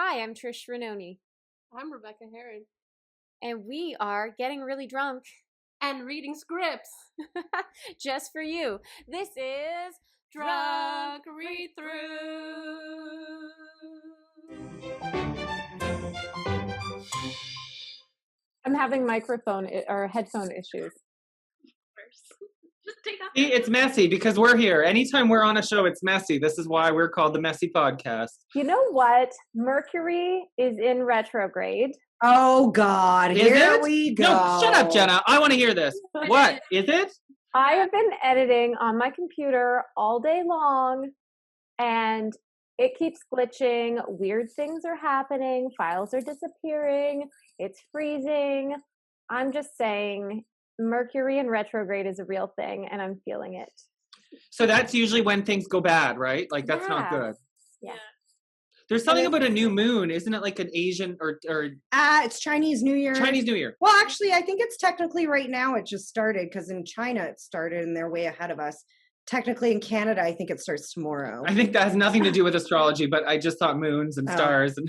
Hi, I'm Trish Ranoni, I'm Rebecca Heron. and we are getting really drunk And reading scripts. just for you. This is Drunk Read-Through. I'm having microphone or headphone issues. Just take off. See, it's messy because we're here. Anytime we're on a show, it's messy. This is why we're called the Messy Podcast. You know what? Mercury is in retrograde. Oh God, Is here it? we go. No, shut up, Jenna. I want to hear this. What? Is it? I have been editing on my computer all day long, and it keeps glitching. Weird things are happening. Files are disappearing. It's freezing. I'm just saying, Mercury in retrograde is a real thing, and I'm feeling it. So that's usually when things go bad, right? Like that's not Yeah. good. Yeah. There's something about a new moon, isn't it? Like an Asian or It's Chinese New Year. Chinese New Year. Well, actually, I think it's technically right now. It just started because in China it started, and they're way ahead of us. Technically, in Canada, I think it starts tomorrow. I think that has nothing to do with astrology, but I just thought moons and stars and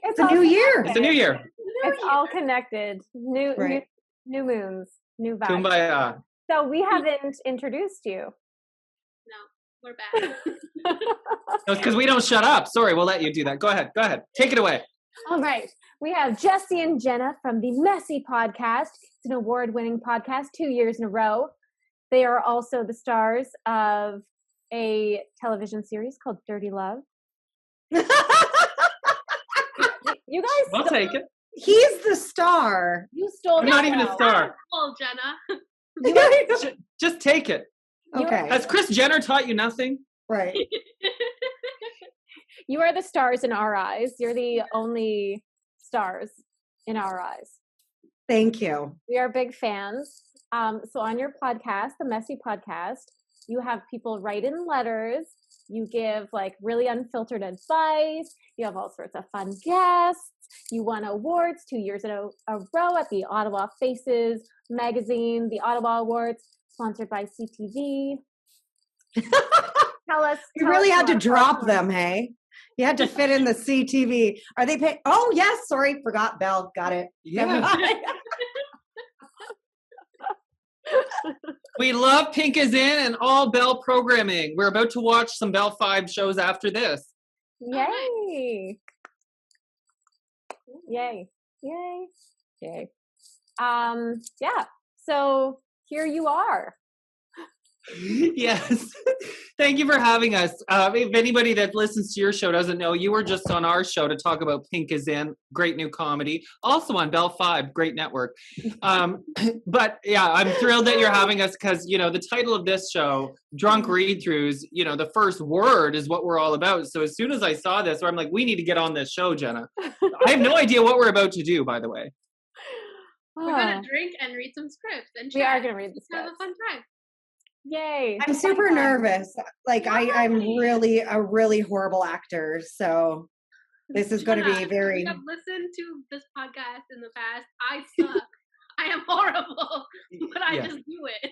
It's a all new year. connected. it's a new year. It's all connected. New Right. new moons, new vibes. Kumbaya. So we haven't introduced you. No, we're back. No, it's because we don't shut up. Sorry, we'll let you do that. Go ahead. Go ahead. Take it away. All right. We have Jesse and Jenna from the Messy Podcast. It's an award-winning podcast 2 years in a row. They are also the stars of a television series called Dirty Love. You guys, I'll take it. He's the star. you stole I'm the not even a show. star. Well, Jenna. Just take it. Okay, Has Chris Jenner taught you nothing? right. You are the stars in our eyes. You're the only stars in our eyes. Thank you. We are big fans. So on your podcast, the Messy Podcast, you have people write in letters. You give like really unfiltered advice. You have all sorts of fun guests. You won awards 2 years in a row at the Ottawa Faces magazine, the Ottawa Awards, sponsored by CTV. Tell us. You tell really us had to more. drop them, hey? You had to fit in the CTV. Are they paying? Oh, yes. Sorry. Forgot Bell. Got it. Yeah. We love Pink is In and all Bell programming. We're about to watch some Bell 5 shows after this. Yay! Yay! Yay! Yay! Yeah. So here you are. Yes. Thank you for having us. If anybody that listens to your show doesn't know, you were just on our show to talk about Pink is In, great new comedy. Also on Bell 5, great network. But yeah, I'm thrilled that you're having us because, you know, the title of this show, Drunk Read-Throughs, you know, the first word is what we're all about. So as soon as I saw this, I'm like, we need to get on this show, Jenna. I have no idea what we're about to do, by the way. We're going to drink and read some scripts. And We chat. are going to read the Have a scripts. fun time. Yay! I'm super nervous. Like I'm really a really horrible actor. So this is going to be very. I've listened to this podcast in the past. I suck. I am horrible, but I just do it.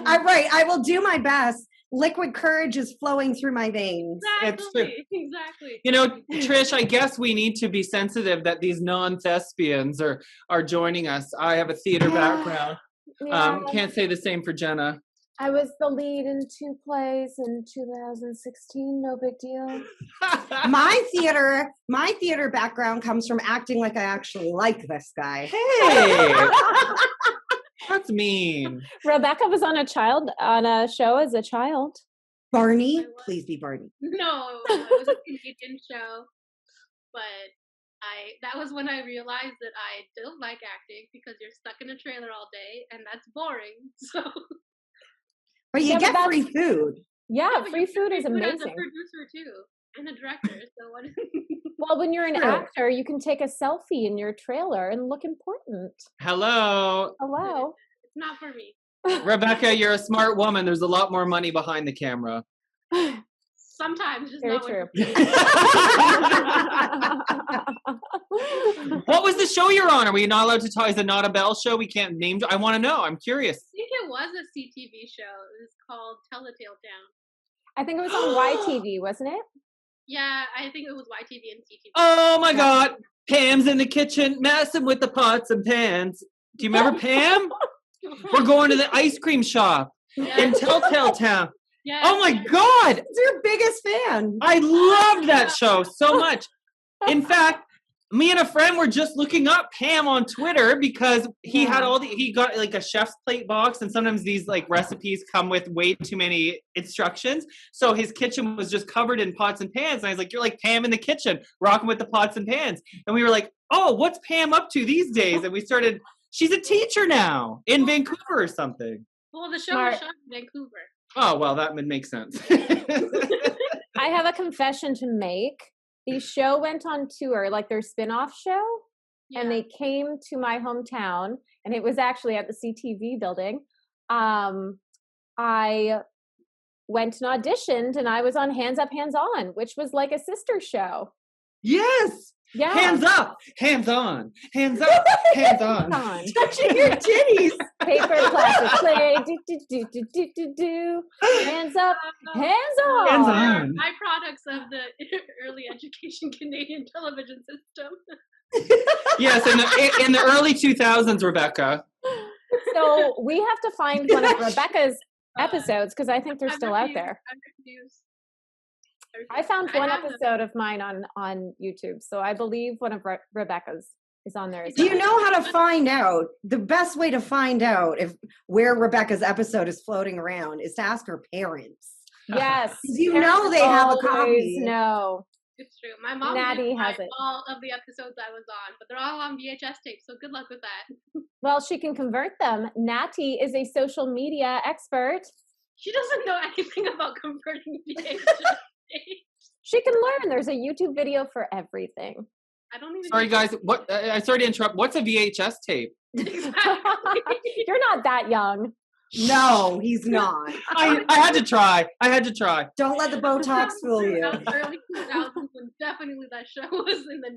I'm right. I will do my best. Liquid courage is flowing through my veins. Exactly. Exactly. You know, Trish, I guess we need to be sensitive that these non-thespians are joining us. I have a theater background. Yeah. Can't say the same for Jenna. I was the lead in 2 plays in 2016. No big deal. My theater background comes from acting like I actually like this guy. Hey, that's mean. Rebecca was on a show as a child. Barney, please be Barney. No, it was a Canadian show, but that was when I realized that I don't like acting because you're stuck in a trailer all day and that's boring. So But you Yeah, but get free food. Yeah, but free you food is as a amazing. producer too and a director. So what? Well, when you're an True. actor, you can take a selfie in your trailer and look important. Hello, Hello. It's not for me. Rebecca. You're a smart woman. There's a lot more money behind the camera. Sometimes, just Very not true. What was the show you're on? Are we not allowed to talk? Is it not a Bell show? We can't name. I want to know. I'm curious. I think it was a CTV show. It was called Tell the Tale Town. I think it was on YTV, wasn't it? Yeah, I think it was YTV and CTV. Oh my God. Pam's in the kitchen messing with the pots and pans. Do you remember Pam? We're going to the ice cream shop in Telltale Town. Yes, Oh my God. It's your biggest fan. I loved that show so much. In fact, me and a friend were just looking up Pam on Twitter because he had he got like a chef's plate box, and sometimes these like recipes come with way too many instructions. So his kitchen was just covered in pots and pans. And I was like, you're like Pam in the kitchen, rocking with the pots and pans. And we were like, oh, what's Pam up to these days? And we started, she's a teacher now in Vancouver or something. Well, the show was shot in Vancouver. Oh, well, that would make sense. I have a confession to make. The show went on tour, like their spin-off show, and they came to my hometown, and it was actually at the CTV building. I went and auditioned, and I was on Hands Up, Hands On, which was like a sister show. Yes. Yeah. Hands up, hands on, hands up, hands on. Touching your titties. Paper, plastic, clay, do. Hands up, hands on. Hands on. Byproducts of the early education Canadian television system. Yes, in the early 2000s, Rebecca. So we have to find one of Rebecca's episodes because I think they're still out there. I found one episode of mine on YouTube, so I believe one of Rebecca's is on there. Do you know how to find out? The best way to find out where Rebecca's episode is floating around is to ask her parents. Yes, You know they have a copy. No, it's true. My mom Natty has it. All of the episodes I was on, but they're all on VHS tape. So good luck with that. Well, she can convert them. Natty is a social media expert. She doesn't know anything about converting VHS. She can learn. There's a YouTube video for everything. I don't even. Sorry, guys. What? I sorry to interrupt. What's a VHS tape? Exactly. You're not that young. No, he's not. I had to try. Don't let the Botox fool you. Early 2000s, when definitely that show was in the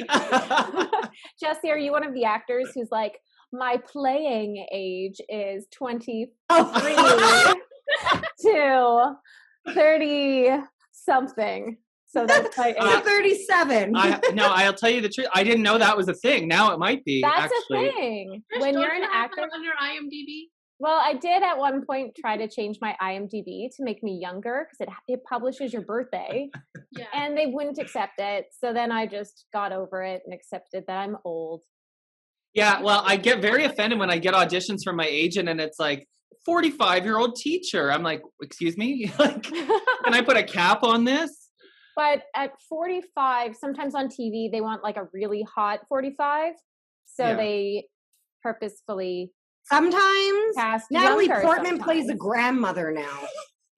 90s. Jesse, are you one of the actors who's like, my playing age is 23 to 30 something? So that's my age. 37. I'll tell you the truth. I didn't know that was a thing. Now it might be. That's actually. a thing. Trish, When don't you're an you have actor. that on your IMDb? Well, I did at one point try to change my IMDb to make me younger because it publishes your birthday, Yeah. and they wouldn't accept it. So then I just got over it and accepted that I'm old. Yeah, well, I get very offended when I get auditions from my agent and it's like 45-year-old teacher. I'm like, excuse me? Like, can I put a cap on this? But at 45, sometimes on TV, they want like a really hot 45. So they purposefully Sometimes cast Natalie younger Portman plays a sometimes. grandmother now.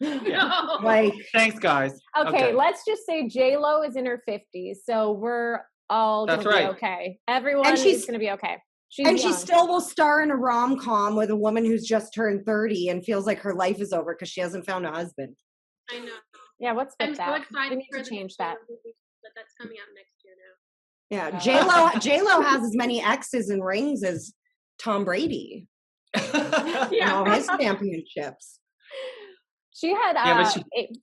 No. Like, Thanks, guys. Okay, let's just say J-Lo is in her 50s. So we're all going to be okay. Everyone is going to be okay. She still will star in a rom-com with a woman who's just turned 30 and feels like her life is over because she hasn't found a husband. I know. Yeah, what's with that? I'm so excited We need for to change that. But that's coming out next year now. Yeah, J-Lo has as many X's and rings as Tom Brady. And all his championships. She had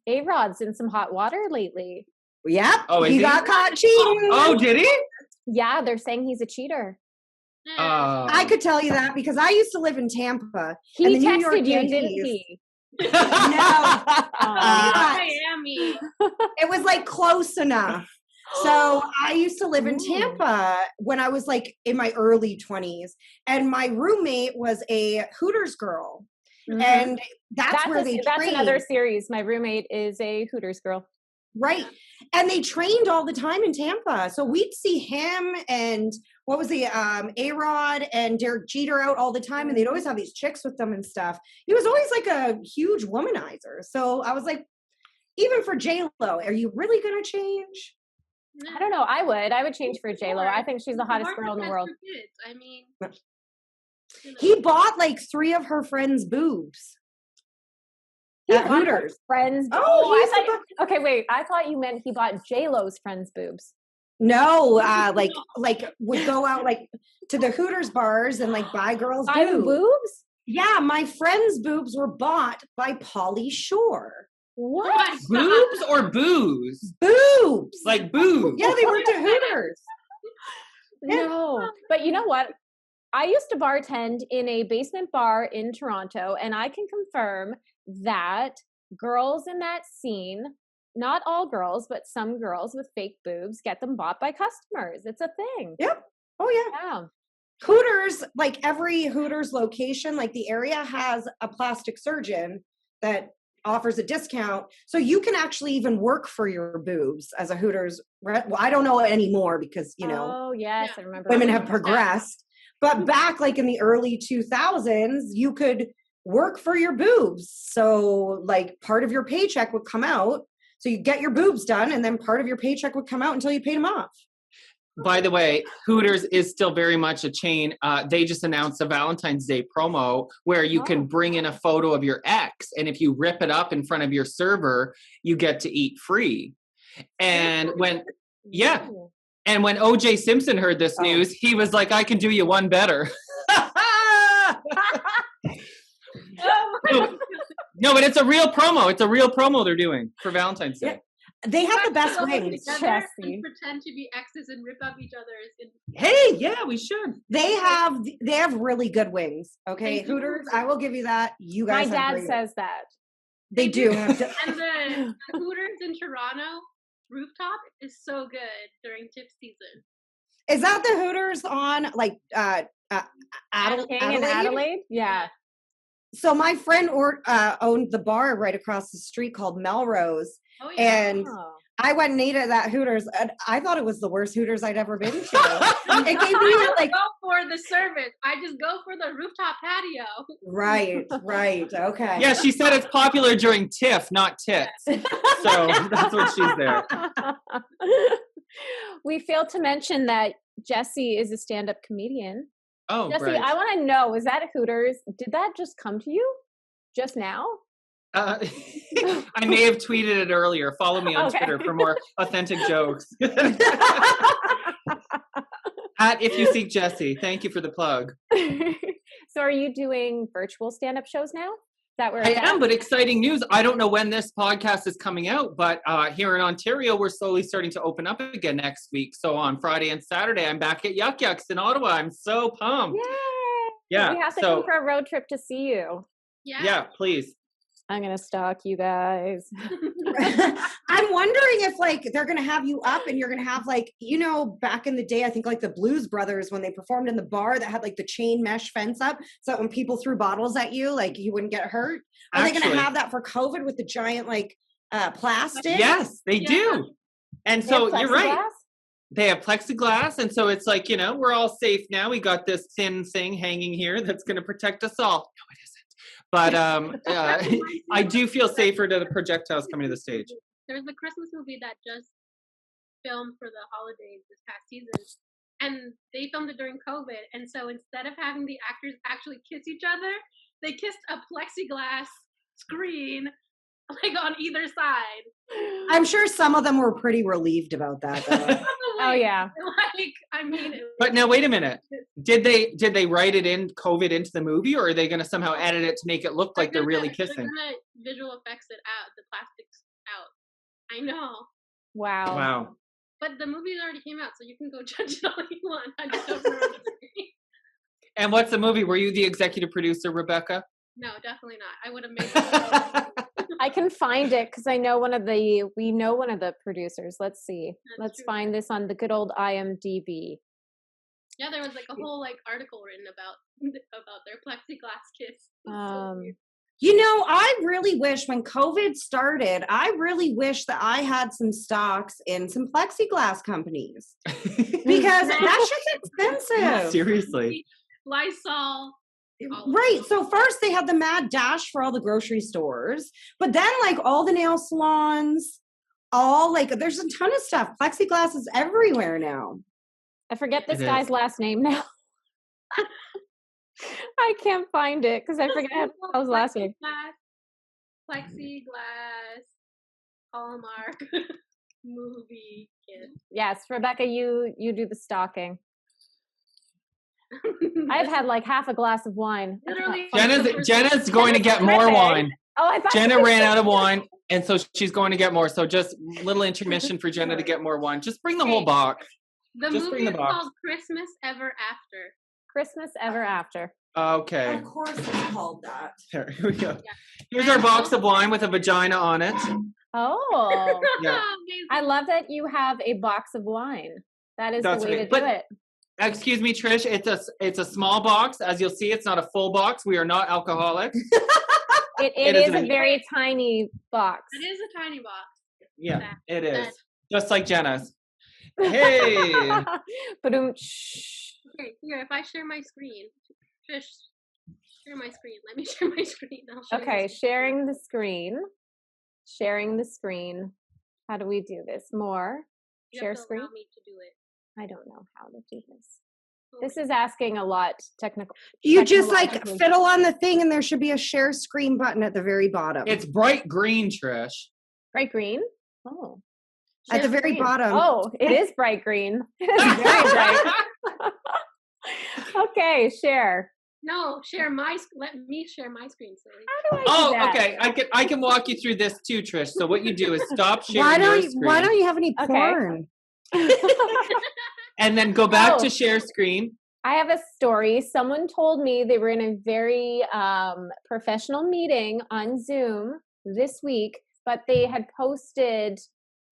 A-Rod's in some hot water lately. Yep. Oh, he got caught cheating. Oh, did he? Yeah, they're saying he's a cheater. I could tell you that because I used to live in Tampa. He and the New texted York you, Yankees, didn't he? No. Miami. It was like close enough. So I used to live in Tampa when I was like in my early 20s, and my roommate was a Hooters girl. Mm-hmm. And that's where they trained. That's another series. My roommate is a Hooters girl. Right. And they trained all the time in Tampa. So we'd see him and what was the A-Rod and Derek Jeter out all the time. And they'd always have these chicks with them and stuff. He was always like a huge womanizer. So I was like, even for J-Lo, are you really going to change? I don't know. I would change for J-Lo. I think she's the hottest girl in the world. I mean, he bought like 3 of her friends' boobs. At Hooters. Friends. Okay, wait. I thought you meant he bought J-Lo's friends' boobs. No, like would go out like to the Hooters bars and like buy girls' boobs. Boobs? Yeah, my friend's boobs were bought by Pauly Shore. What? Boobs or booze? Boobs. Like boobs. Yeah, they worked at Hooters. No. But you know what? I used to bartend in a basement bar in Toronto, and I can confirm that girls in that scene, not all girls, but some girls with fake boobs get them bought by customers. It's a thing. Yep. Oh yeah. Yeah. Hooters, like every Hooters location, like the area has a plastic surgeon that offers a discount. So you can actually even work for your boobs as a Hooters. Well, I don't know anymore because, you know, Oh, yes, I remember. women have progressed. But back like in the early 2000s, you could work for your boobs. So like part of your paycheck would come out. So you get your boobs done and then part of your paycheck would come out until you paid them off. By the way, Hooters is still very much a chain. They just announced a Valentine's Day promo where you can bring in a photo of your ex, and if you rip it up in front of your server, you get to eat free. And when O.J. Simpson heard this news, he was like, "I can do you one better." No, but it's a real promo. It's a real promo they're doing for Valentine's Day. Yeah. They have the best wings. And pretend to be exes and rip up each other's. Hey, yeah, we should. They have really good wings. Okay, Hooters, I will give you that. You guys, my dad says that they do. And the Hooters in Toronto rooftop is so good during tip season. Is that the Hooters on like Adelaide? Yeah. So my friend owned the bar right across the street called Melrose. Oh, yeah. And I went and ate at that Hooters, and I thought it was the worst Hooters I'd ever been to. It gave me like go for the service. I just go for the rooftop patio. Right. Okay. Yeah, she said it's popular during TIFF, not tits. So that's what she's there. We failed to mention that Jesse is a stand-up comedian. Oh, Jesse, right. I want to know, was that Hooters? Did that just come to you just now? I may have tweeted it earlier. Follow me on Twitter for more authentic jokes. At If You Seek Jesse. Thank you for the plug. So are you doing virtual stand-up shows now? That I am, but exciting news. I don't know when this podcast is coming out, but here in Ontario, we're slowly starting to open up again next week. So on Friday and Saturday, I'm back at Yuck Yucks in Ottawa. I'm so pumped. Yay! Yeah. We have to come for a road trip to see you. Yeah, please. I'm going to stalk you guys. I'm wondering if like they're going to have you up and you're going to have like, you know, back in the day, I think like the Blues Brothers, when they performed in the bar that had like the chain mesh fence up. So that when people threw bottles at you, like you wouldn't get hurt. Are they going to have that for COVID with the giant like plastic? Yes, they do. And so you're right. They have plexiglass. And so it's like, you know, we're all safe now. We got this thin thing hanging here that's going to protect us all. No, it isn't. But I do feel safer to the projectiles coming to the stage. There's a Christmas movie that just filmed for the holidays this past season, and they filmed it during COVID. And so instead of having the actors actually kiss each other, they kissed a plexiglass screen like on either side. I'm sure some of them were pretty relieved about that, though. Oh yeah. Like, I mean. But now wait a minute. Did they write it in COVID into the movie, or are they going to somehow edit it to make it look like they're really kissing? They're gonna visual effects it out, the plastics out. I know. Wow. But the movie already came out, so you can go judge it all you want. I just don't remember the name. And what's the movie? Were you the executive producer, Rebecca? No, definitely not. I would have made it. I can find it because we know one of the producers. Let's see. Let's find this on the good old IMDb. Yeah, there was like a whole like article written about their plexiglass kiss. So you know, I really wish when COVID started, I really wish that I had some stocks in some plexiglass companies because that shit's expensive. Seriously. Lysol. Right. So first they had the mad dash for all the grocery stores, but then like all the nail salons, all like there's a ton of stuff. Plexiglass is everywhere now. I forget this guy's last name now. I can't find it because I forget his last name. Plexiglass Hallmark movie kid. Yes, Rebecca, you do the stalking. I've had like half a glass of wine. Literally, Jenna's going to get more wine. Oh, I thought Jenna ran out of wine, and so she's going to get more. So just little intermission for Jenna to get more wine. Just bring the whole box. The Just bring movie the is box. called Christmas Ever After. Christmas Ever After. Okay. Of course it's called that. Here we go. Yeah. Here's our box of wine with a vagina on it. Oh, Yeah. Amazing. I love that you have a box of wine. That is That's the way okay. to But- do it. Excuse me, Trish. It's a small box. As you'll see, it's not a full box. We are not alcoholics. It It is is a a- very tiny box. It is a tiny box. Yeah, That- it is. that- Just like Jenna's. Hey. Ba-doom. Okay, here, if I share my screen, Trish, share my screen. Let me share my screen. I'll show Okay, you. sharing the screen. Sharing the screen. How do we do this? More. You Share have to screen. allow me to do it. I don't know how to do this. Oh, This is asking a lot technical. You just like Technologically. fiddle on the thing and there should be a share screen button at the very bottom. It's bright green, Trish. Bright green? Oh. At the Share very screen. bottom. Oh, it is bright green. It is very bright. Okay, share. No, let me share my screen, silly. How do I do Oh, that? okay. I can walk you through this too, Trish. So what you do is stop sharing why your don't screen, why don't you have any Okay. porn? and then go back Oh. to share screen. I have a story. Someone told me they were in a very professional meeting on Zoom this week, but they had posted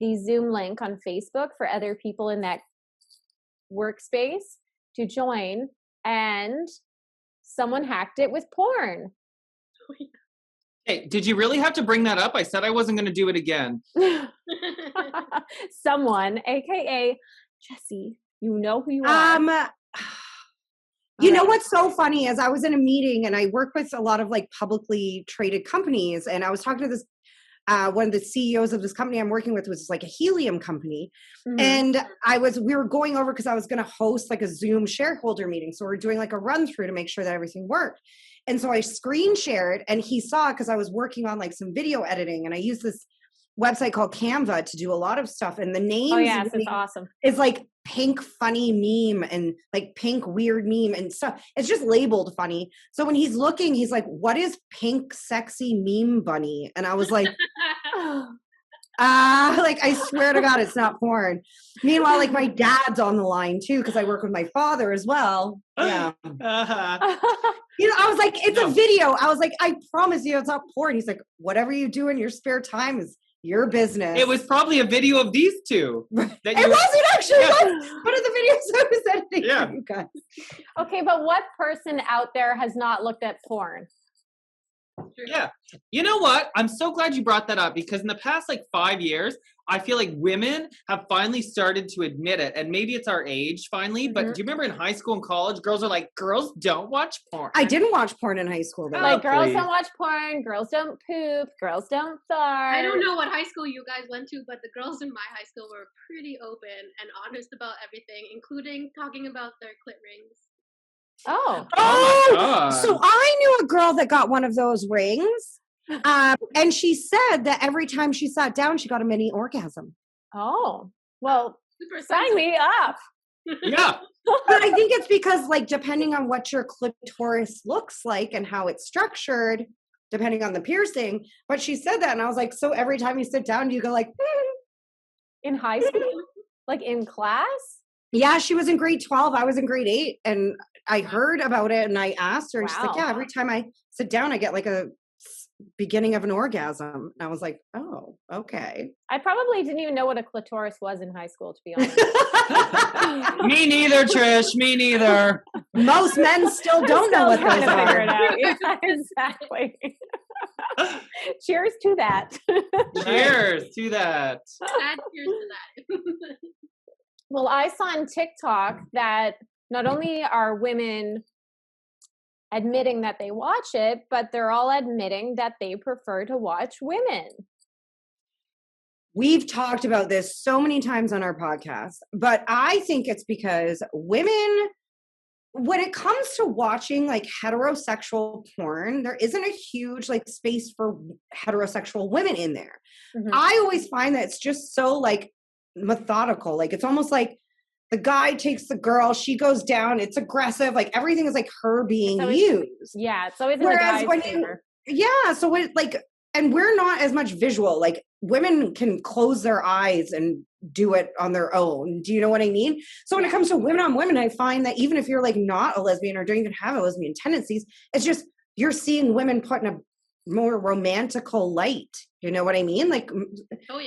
the Zoom link on Facebook for other people in that workspace to join, and someone hacked it with porn. Hey, did you really have to bring that up? I said I wasn't going to do it again. Someone, aka Jesse, you know who you are. You know Alright. what's so funny is I was in a meeting and I work with a lot of like publicly traded companies, and I was talking to this one of the CEOs of this company I'm working with, was like a helium company. Mhm. And we were going over because I was going to host like a Zoom shareholder meeting. So we're doing like a run through to make sure that everything worked. And so I screen shared and he saw, because I was working on like some video editing and I use this website called Canva to do a lot of stuff. And the name Oh yes, it's awesome. is like pink funny meme and like pink weird meme and stuff. It's just labeled funny. So when he's looking, he's like, what is pink sexy meme bunny? And I was like, like, I swear to God, it's not porn. Meanwhile, like my dad's on the line too, because I work with my father as well. Yeah. Uh-huh. You know, I was like, it's No. a video. I was like, I promise you it's not porn. He's like, whatever you do in your spare time is your business. It was probably a video of these two. That It you- wasn't actually. Yeah. One of the videos I was editing Yeah. for you guys. Okay, but what person out there has not looked at porn? Yeah. You know what? I'm so glad you brought that up, because in the past like 5 years, I feel like women have finally started to admit it. And maybe it's our age finally, but Mhm. do you remember in high school and college, girls are like, girls don't watch porn. I didn't watch porn in high school though. Like girls please. don't watch porn, girls don't poop, girls don't fart. I don't know what high school you guys went to, but the girls in my high school were pretty open and honest about everything, including talking about their clit rings. Oh. Oh my God. So I knew a girl that got one of those rings. And she said that every time she sat down, she got a mini orgasm. Oh. Well, Super sign sensitive. me up. Yeah. But I think it's because, like, depending on what your clitoris looks like and how it's structured, depending on the piercing. But she said that, and I was like, so every time you sit down, you go like, In high school? Like in class? yeah, she was in grade 12. I was in grade 8. And I heard about it and I asked her, and she's like, Wow. yeah, every time I sit down, I get like a beginning of an orgasm. And I was like, oh, okay. I probably didn't even know what a clitoris was in high school, to be honest. Me neither, Trish. Me neither. Most men still don't know what Still those trying to figure it are. out. Yeah, exactly. Cheers to that. Cheers to that. Add cheers to that. Well, I saw on TikTok that not only are women admitting that they watch it, but they're all admitting that they prefer to watch women. We've talked about this so many times on our podcast, but I think it's because women, when it comes to watching like heterosexual porn, there isn't a huge like space for heterosexual women in there. Mhm. I always find that it's just so like methodical. Like it's almost like the guy takes the girl, she goes down, it's aggressive, like everything is like her being always- used. Yeah, it's always in the Whereas guy's when favor. Yeah, so it like and we're not as much visual. Like women can close their eyes and do it on their own. Do you know what I mean? So when it comes to women on women, I find that even if you're like not a lesbian or don't even have a lesbian tendencies, it's just you're seeing women put in a more romantical light. You know what I mean? Like,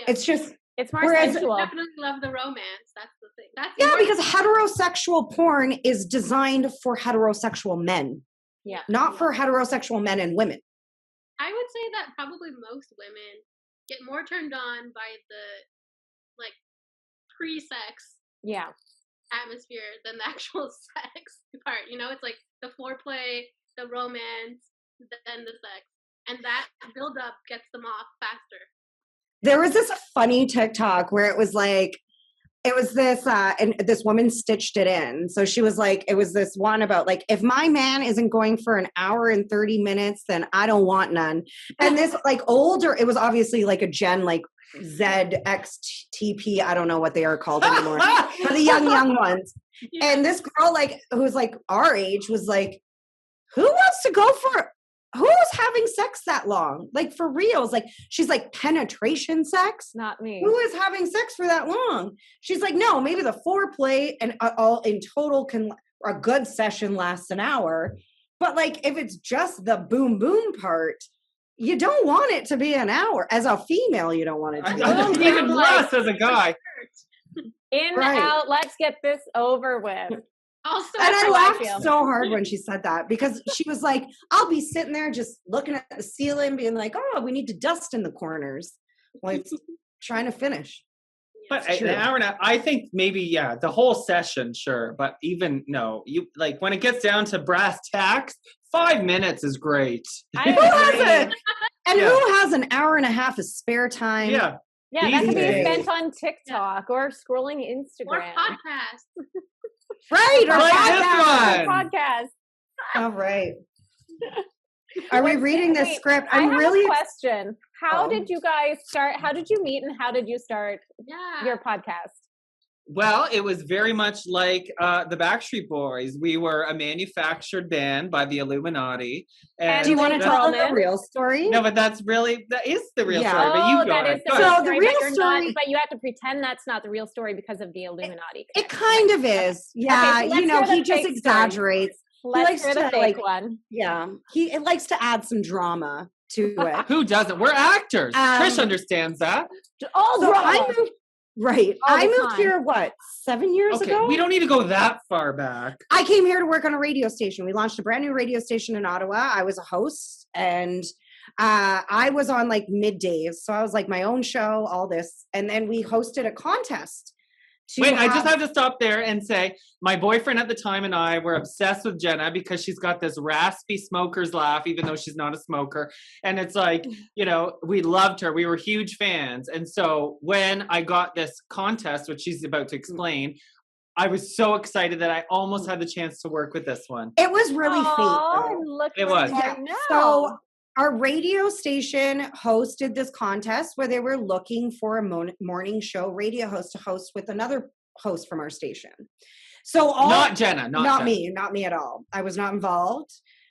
it's just it's more I sensual. definitely love the romance. That's the thing. That's because heterosexual porn is designed for heterosexual men. Yeah. Not for heterosexual men and women. I would say that probably most women get more turned on by the like pre-sex atmosphere than the actual sex part. You know, it's like the foreplay, the romance, then the sex. And that build up gets them off faster. There was this funny TikTok where it was this and this woman stitched it in. So she was like, it was this one about like, if my man isn't going for an hour and 30 minutes, then I don't want none. And this like older, it was obviously like a gen like ZXTP, I don't know what they are called anymore, for the young ones. Yeah. And this girl like who's like our age was like, who's having sex that long? Like for reals. Like she's like penetration sex. Not me. Who is having sex for that long? She's like, no, maybe the foreplay and all in total a good session lasts an hour. But like if it's just the boom boom part, you don't want it to be an hour. As a female, you don't want it to be. Even less as a guy. In, out, let's get this over with. Also, and I laughed so hard when she said that because she was like, I'll be sitting there just looking at the ceiling being like, oh, we need to dust in the corners. Like trying to finish. But an hour and a half, I think maybe, the whole session, sure. But even, no, you like when it gets down to brass tacks, 5 minutes is great. Who has it? And who has an hour and a half of spare time? Yeah, that can be spent on TikTok or scrolling Instagram. Or podcasts. Right, or podcast. All right. Are we reading this script? I have a question. How did you guys start? How did you meet and how did you start your podcast? Well, it was very much like the Backstreet Boys. We were a manufactured band by the Illuminati. And do you want to tell the real story? No, but that is the real story. But you got it. So the real story, but you have to pretend that's not the real story because of the Illuminati. It kind of is. Yeah, okay, he just exaggerates. Let's hear the fake one. Yeah, he likes to add some drama to it. Who doesn't? We're actors. Trish understands that. I moved here, 7 years ago? We don't need to go that far back. I came here to work on a radio station. We launched a brand new radio station in Ottawa. I was a host and I was on like middays. So I was like my own show, all this. And then we hosted a contest. I just have to stop there and say my boyfriend at the time and I were obsessed with Jenna because she's got this raspy smoker's laugh, even though she's not a smoker. And it's like, we loved her. We were huge fans. And so when I got this contest, which she's about to explain, I was so excited that I almost had the chance to work with this one. It was really fate. It was. So our radio station hosted this contest where they were looking for a morning show radio host to host with another host from our station. So not Jenna, not me at all. I was not involved.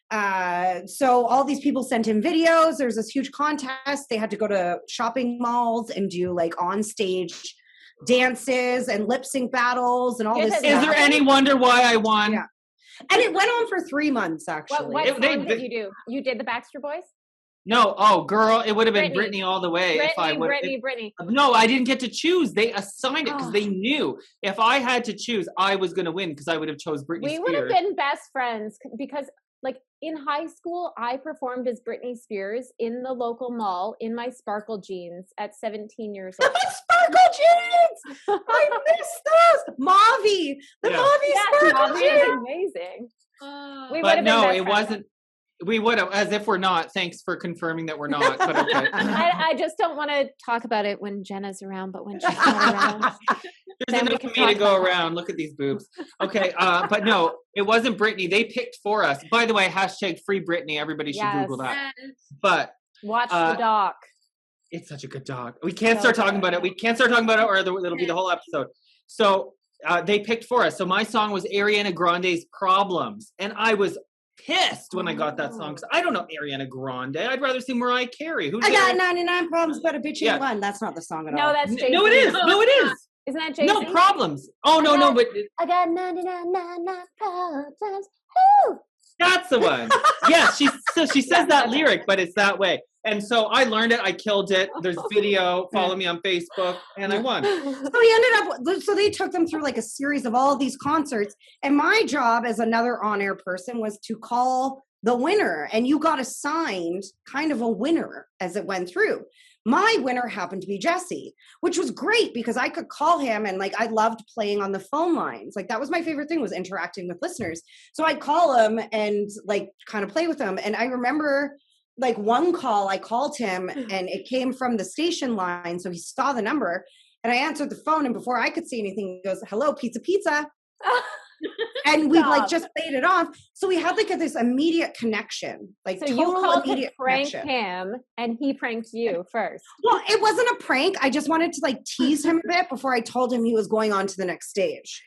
So all these people sent in videos. There's this huge contest. They had to go to shopping malls and do like on stage dances and lip sync battles and all this stuff. Is there any wonder why I won? Yeah. And it went on for 3 months, actually. What song did you do? You did the Backstreet Boys? No, girl, it would have been Britney all the way. Britney. No, I didn't get to choose. They assigned it because they knew if I had to choose, I was going to win because I would have chose Britney Spears. We would have been best friends because, like, in high school, I performed as Britney Spears in the local mall in my sparkle jeans at 17 years old. Sparkle jeans! I missed those! Mauvey! The Mauvey sparkle jeans! Amazing. But no, it wasn't. We would have, as if we're not. Thanks for confirming that we're not. But okay. I just don't want to talk about it when Jenna's around, but when she's not around, there's enough for me to go around. Look at these boobs. Okay, but no, it wasn't Britney. They picked for us. By the way, #free Britney. Everybody should Google that. Yes. But watch the doc. It's such a good doc. We can't start talking about it. We can't start talking about it, or it'll be the whole episode. So they picked for us. So my song was Ariana Grande's "Problems," and I was pissed when I got that song because I don't know Ariana Grande. I'd rather see Mariah Carey. Who's I got there? 99 problems, but a bitch ain't one. That's not the song at all. No, that's Jay-Z. No, it is. No, it is. Isn't that Jay-Z? No problems. Oh, no, but I got 99 problems. Woo! that's the one. Yeah, she says that lyric, but it's that way. And so I learned it. I killed it. There's video. Follow me on Facebook, and I won. So we ended up, so they took them through like a series of all of these concerts. And my job as another on-air person was to call the winner. And you got assigned kind of a winner as it went through. My winner happened to be Jesse, which was great because I could call him and like I loved playing on the phone lines. Like that was my favorite thing, was interacting with listeners. So I'd call him and like kind of play with him. And I remember like one call, I called him and it came from the station line. So he saw the number and I answered the phone, and before I could say anything, he goes, "Hello, pizza." And we like just played it off. So we had like this immediate connection, like so total you called to immediate prank connection. him, and he pranked you first. Well, it wasn't a prank. I just wanted to like tease him a bit before I told him he was going on to the next stage.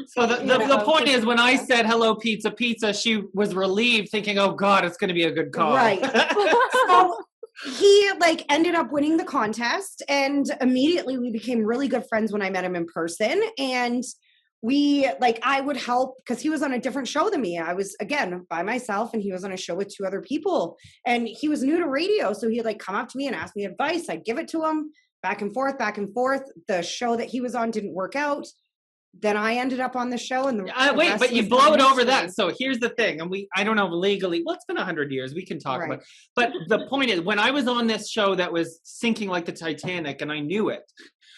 So the point is, when I said hello, pizza, she was relieved, thinking, "Oh God, it's going to be a good call." Right. So he like ended up winning the contest, and immediately we became really good friends when I met him in person. And we like, I would help because he was on a different show than me. I was again by myself and he was on a show with two other people, and he was new to radio. So he'd like come up to me and ask me advice. I'd give it to him, back and forth. The show that he was on didn't work out. Then I ended up on the show, and wait, but you blow it over that. So here's the thing, and I don't know legally. Well, it's been 100 years. We can talk about it. But the point is, when I was on this show that was sinking like the Titanic, and I knew it,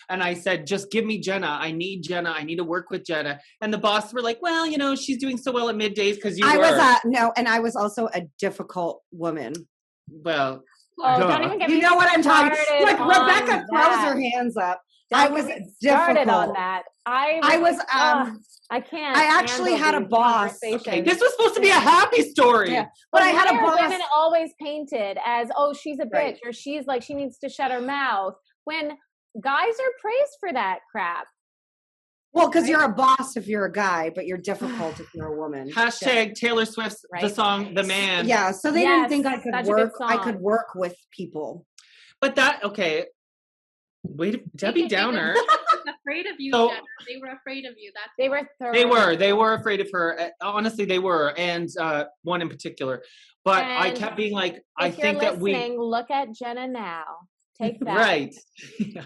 and I said, "Just give me Jenna. I need Jenna. I need to work with Jenna." And the boss were like, "Well, you know, she's doing so well at middays because you." And I was also a difficult woman. Well, don't even get you me know what I'm talking. Like Rebecca throws her hands up. I was started difficult on that. I can't. I actually had a boss. Okay, this was supposed to be a happy story. Yeah. But I had a boss. Women always painted as, "Oh, she's a bitch," Right. or "She's like, she needs to shut her mouth." When guys are praised for that crap. Well, because you're a boss if you're a guy, but you're difficult if you're a woman. Hashtag Taylor Swift's the song "The Man." Yeah, so they didn't think I could such a work. good I song. could work with people. But wait, Debbie Downer. Afraid of you, So- Jenna. They were afraid of you. That's They why. were They were afraid of her. Honestly, they were, and one in particular. But I And kept being like, I if think you're that we. listening, look at Jenna now. Take that. Right. Yeah.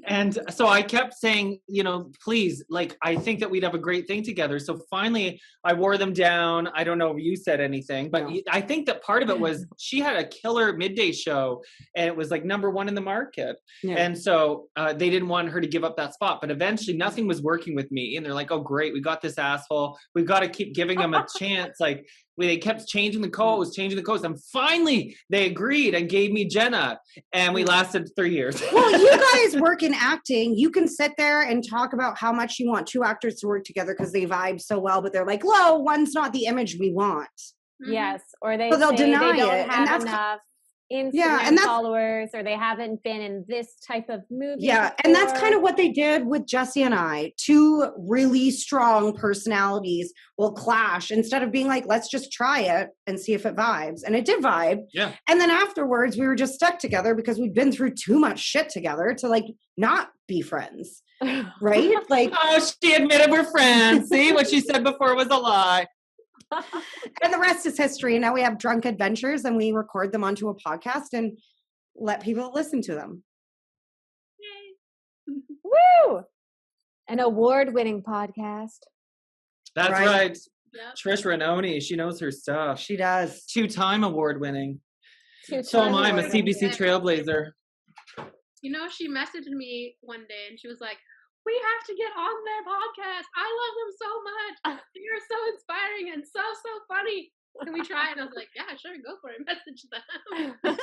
And so I kept saying, you know, please, like, I think that we'd have a great thing together. So finally I wore them down. I don't know if you said anything, but No. I think that part of it was she had a killer midday show and it was like #1 in the market. Yeah. And so they didn't want her to give up that spot, but eventually nothing was working with me. And they're like, "Oh, great. We got this asshole. We've got to keep giving him a chance." Like, they kept changing the codes. And finally they agreed and gave me Jenna, and we lasted 3 years. Well, you guys work in acting. You can sit there and talk about how much you want two actors to work together because they vibe so well, but they're like, "Whoa, one's not the image we want." Mhm. Yes, or they So they'll say deny they don't it, and have that's enough Instagram and that's- followers, or they haven't been in this type of movie. Yeah, and that's before. kind of what they did with Jesse and I. Two really strong personalities will clash instead of being like, "Let's just try it and see if it vibes." And it did vibe. Yeah. And then afterwards, we were just stuck together because we'd been through too much shit together to like not be friends, right? Like, Oh, she admitted we're friends. See, what she said before was a lie. and the rest is history. Now we have drunk adventures and we record them onto a podcast and let people listen to them. Yay. Woo! An award-winning podcast. That's Right. right. Yep. Trish Ranoni, she knows her stuff. She does. 2-time award winning. So Two-time am I. I'm a award-winning. CBC trailblazer. You know, she messaged me one day and she was like, "We have to get on their podcast. I love them so much. You're so inspiring and so funny. Can we try?" And I was like, "Yeah, sure, go for it. Message them."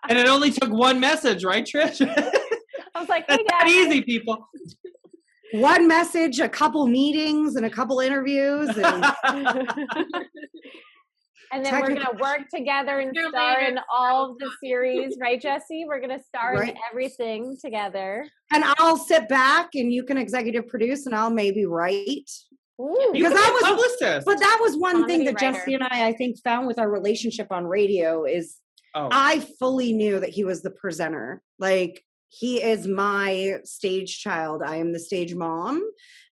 And it only took one message, right, Trish? I was like, "Hey That's not guys." easy, people. One message, a couple meetings, and a couple interviews. And And then we're gonna work together and Year star later, in all of the series, right, Jesse? We're gonna star in Right. everything together. And I'll sit back and you can executive produce and I'll maybe write Ooh. You Because could that be a was- publicist. But that was one thing Comedy that Jesse and I think, found with our relationship on radio is Oh. I fully knew that he was the presenter. Like, he is my stage child. I am the stage mom,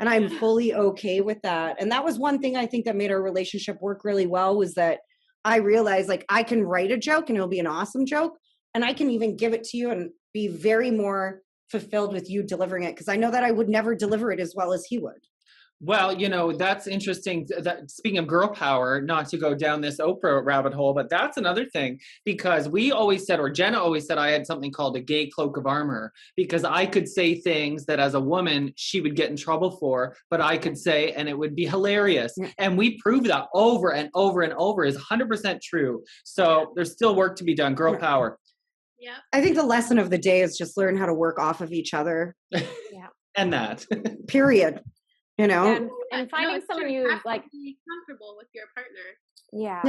and I'm fully okay with that. And that was one thing I think that made our relationship work really well, was that I realized, like, I can write a joke and it'll be an awesome joke, and I can even give it to you and be very more fulfilled with you delivering it, because I know that I would never deliver it as well as he would. Well, that's interesting. That speaking of girl power, not to go down this Oprah rabbit hole, but that's another thing, because we always said, or Jenna always said, I had something called a gay cloak of armor, because I could say things that as a woman she would get in trouble for, but I could say and it would be hilarious. And we proved that over and over and over is 100% true. So there's still work to be done. Girl power. Yeah. I think the lesson of the day is just learn how to work off of each other. And that. Period. You know? And finding someone you like, be comfortable with your partner. yeah.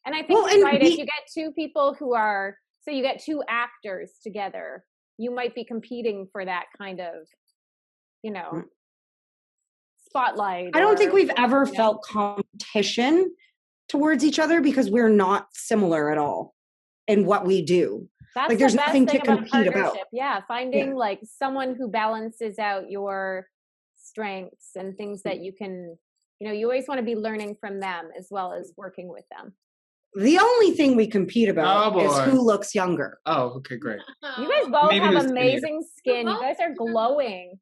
And I think right, if you get two people who are, so you get two actors together, you might be competing for that kind of, spotlight. I don't think we've ever felt competition towards each other, because we're not similar at all in what we do. That's like, there's the best nothing to thing about compete about. partnership. Yeah, finding like someone who balances out your strengths and things that you can, you always want to be learning from them as well as working with them. The only thing we compete about is boy. who looks younger. Oh, okay, great. You guys both Maybe it was have amazing skin. You guys are glowing.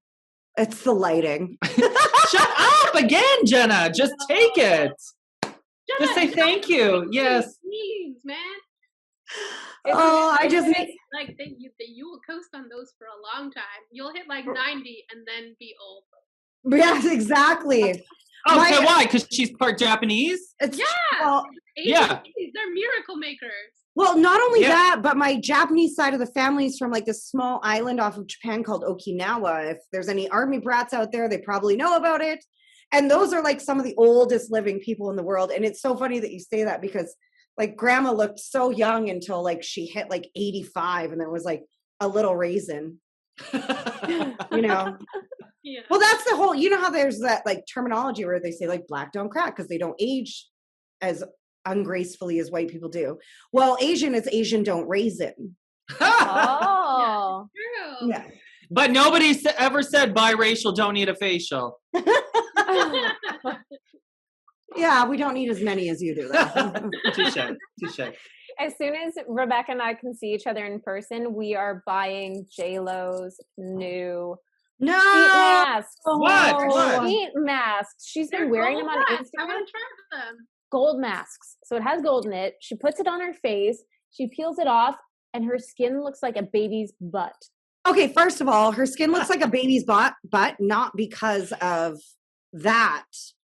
It's the lighting. Shut up again, Jenna. Just take it. Just say thank you. Yes. Means, man. I just like that you will coast on those for a long time. You'll hit like 90 and then be old. Yes, exactly. Okay, why? Because she's part Japanese? It's, Well, yeah. They're miracle makers. Well, not only that, but my Japanese side of the family is from like this small island off of Japan called Okinawa. If there's any army brats out there, they probably know about it. And those are like some of the oldest living people in the world. And it's so funny that you say that, because like grandma looked so young until like she hit like 85, and then was like a little raisin. Yeah. Well, that's the whole, how there's that like terminology where they say like black don't crack because they don't age as ungracefully as white people do. Well, Asian is Asian don't raisin. Oh. True. Yeah. But nobody ever said biracial don't need a facial. Yeah, we don't need as many as you do. Touche. As soon as Rebecca and I can see each other in person, we are buying J-Lo's new sheet masks. What? Sheet masks. She's been wearing them on I Instagram. want to try them. Gold masks. So it has gold in it. She puts it on her face. She peels it off, and her skin looks like a baby's butt. Okay, first of all, her skin looks like a baby's butt, but not because of that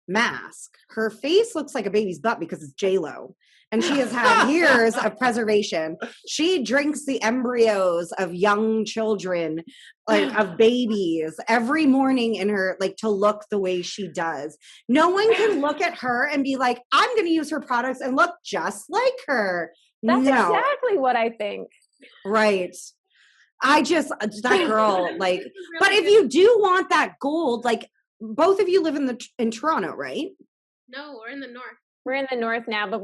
mask. Her face looks like a baby's butt because it's J-Lo. And she has had years of preservation. She drinks the embryos of young children, like of babies, every morning in her, like to look the way she does. No one can look at her and be like, I'm going to use her products and look just like her. That's exactly what I think. Right. That girl, like, Really but if you do want that gold, like both of you live in Toronto, right? No, we're in the north. We're in the north now, but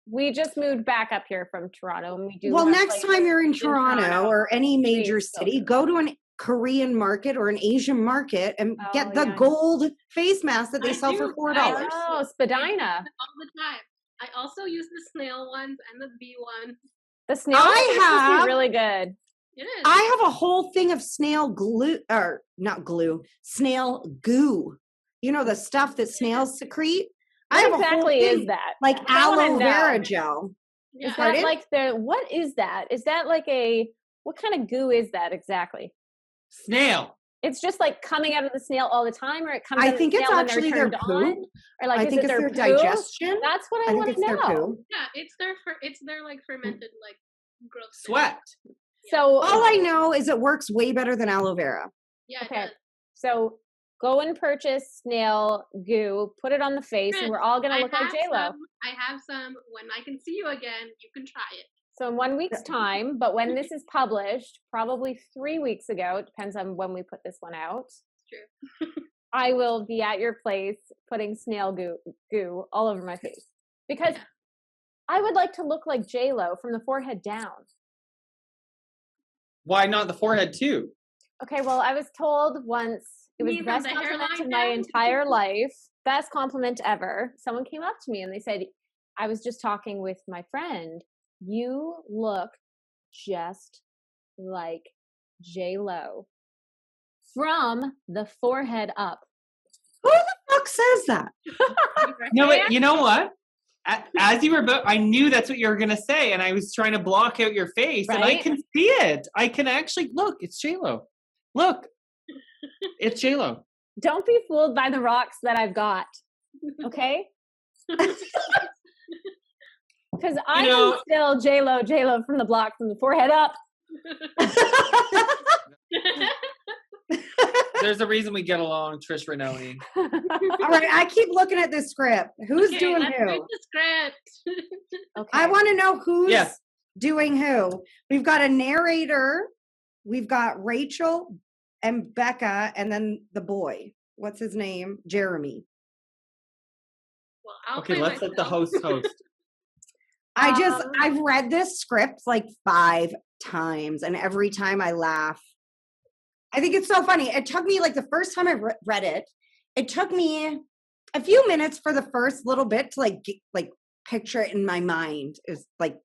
we just moved back up here from Toronto, and we do. Well, have next time you're in Toronto or any major city, go to an Korean market or an Asian market and get the gold face mask that they sell for $4. Oh, Spadina. All the time. I also use the snail ones and the bee ones. The snail one is really good. It is. I have a whole thing of snail glue, or not glue, snail goo. You know, the stuff that snails secrete? What exactly is that? Like aloe vera gel. Yeah. Is that like what is that? Is that like what kind of goo is that exactly? Snail. It's just like coming out of the snail all the time, or it comes out I of think the it's snail actually when they're their turned on? poop. Or like, I think it's their digestion. That's what I want to know. Yeah, it's their like fermented like growth. Sweat. So all I know is it works way better than aloe vera. Yeah. Okay. So go and purchase snail goo, put it on the face, and we're all gonna look like J-Lo. I have some. When I can see you again, you can try it. So in 1 week's time, but when this is published, probably 3 weeks ago, it depends on when we put this one out. True. I will be at your place putting snail goo all over my face because I would like to look like J-Lo from the forehead down. Why not the forehead too? Okay, well, I was told once it was the best compliment of my entire life, best compliment ever. Someone came up to me and they said, I was just talking with my friend. You look just like J-Lo from the forehead up. Who the fuck says that? No, but you know what? As you were about, I knew that's what you were going to say, and I was trying to block out your face, and I can see it. I can actually, look, it's Chalo. Look, it's Chalo. Don't be fooled by the rocks that I've got, okay? Because I'm still J-Lo from the block, from the forehead up. There's a reason we get along, Trish Renoni. All right, I keep looking at this script. Who's doing let's who? read the script. Okay. I want to know who's doing who. We've got a narrator. We've got Rachel and Becca, and then the boy. What's his name? Jeremy. Well, I'll Okay, play let's let the host. I've read this script like 5 times, and every time I laugh. I think it's so funny. It took me, like, the first time I read it, it took me a few minutes for the first little bit to, like picture it in my mind. Is like,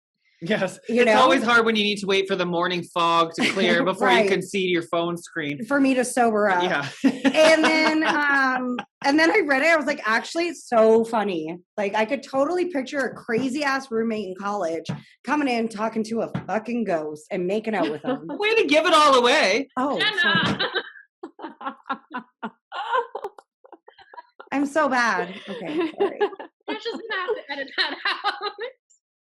yes, you it's know? always hard when you need to wait for the morning fog to clear before you can see your phone screen. For me to sober up. Yeah. and then I read it. I was like, actually, it's so funny. Like, I could totally picture a crazy ass roommate in college coming in, talking to a fucking ghost and making out with him. Way to give it all away. Oh, sorry. I'm so bad. Okay, sorry. You're just gonna have to edit that out.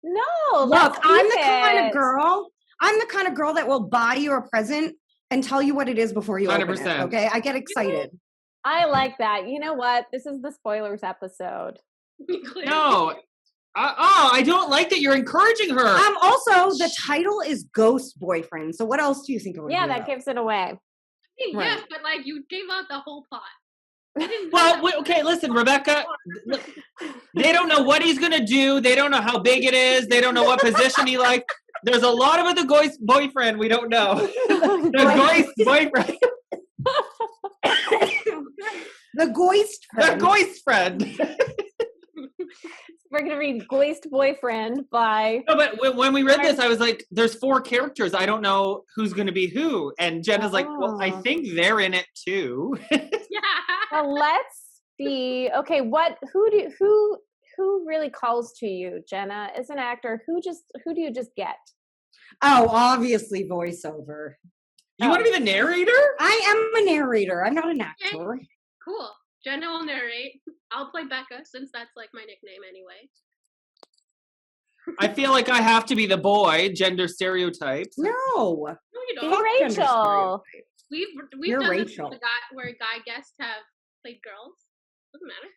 No, look, I'm the kind of girl. I'm the kind of girl that will buy you a present and tell you what it is before you 100%. open it. Okay, I get excited. I like that. You know what? This is the spoilers episode. No. I don't like that you're encouraging her. Also, the title is Ghost Boyfriend. So what else do you think it would be? Yeah, that gives it away. Yes, but like you gave out the whole plot. Well, okay, listen, Rebecca. They don't know what he's going to do. They don't know how big it is. They don't know what position he likes. There's a lot of other ghost boyfriend we don't know. The ghost boyfriend. The ghost friend. The ghost friend. We're going to read Ghost Boyfriend by... No, but when we read this, I was like, there's 4 characters. I don't know who's going to be who. And Jenna's like, well, I think they're in it too. Well, let's see. Okay, who really calls to you, Jenna, as an actor? Who do you just get? Oh, obviously voiceover. You want to be the narrator? I am a narrator. I'm not an actor. Okay. Cool. Jenna will narrate. I'll play Becca since that's like my nickname anyway. I feel like I have to be the boy. Gender stereotypes. No, you don't. Be Rachel. We've You're done Rachel. this where guy guests have played girls. Doesn't matter.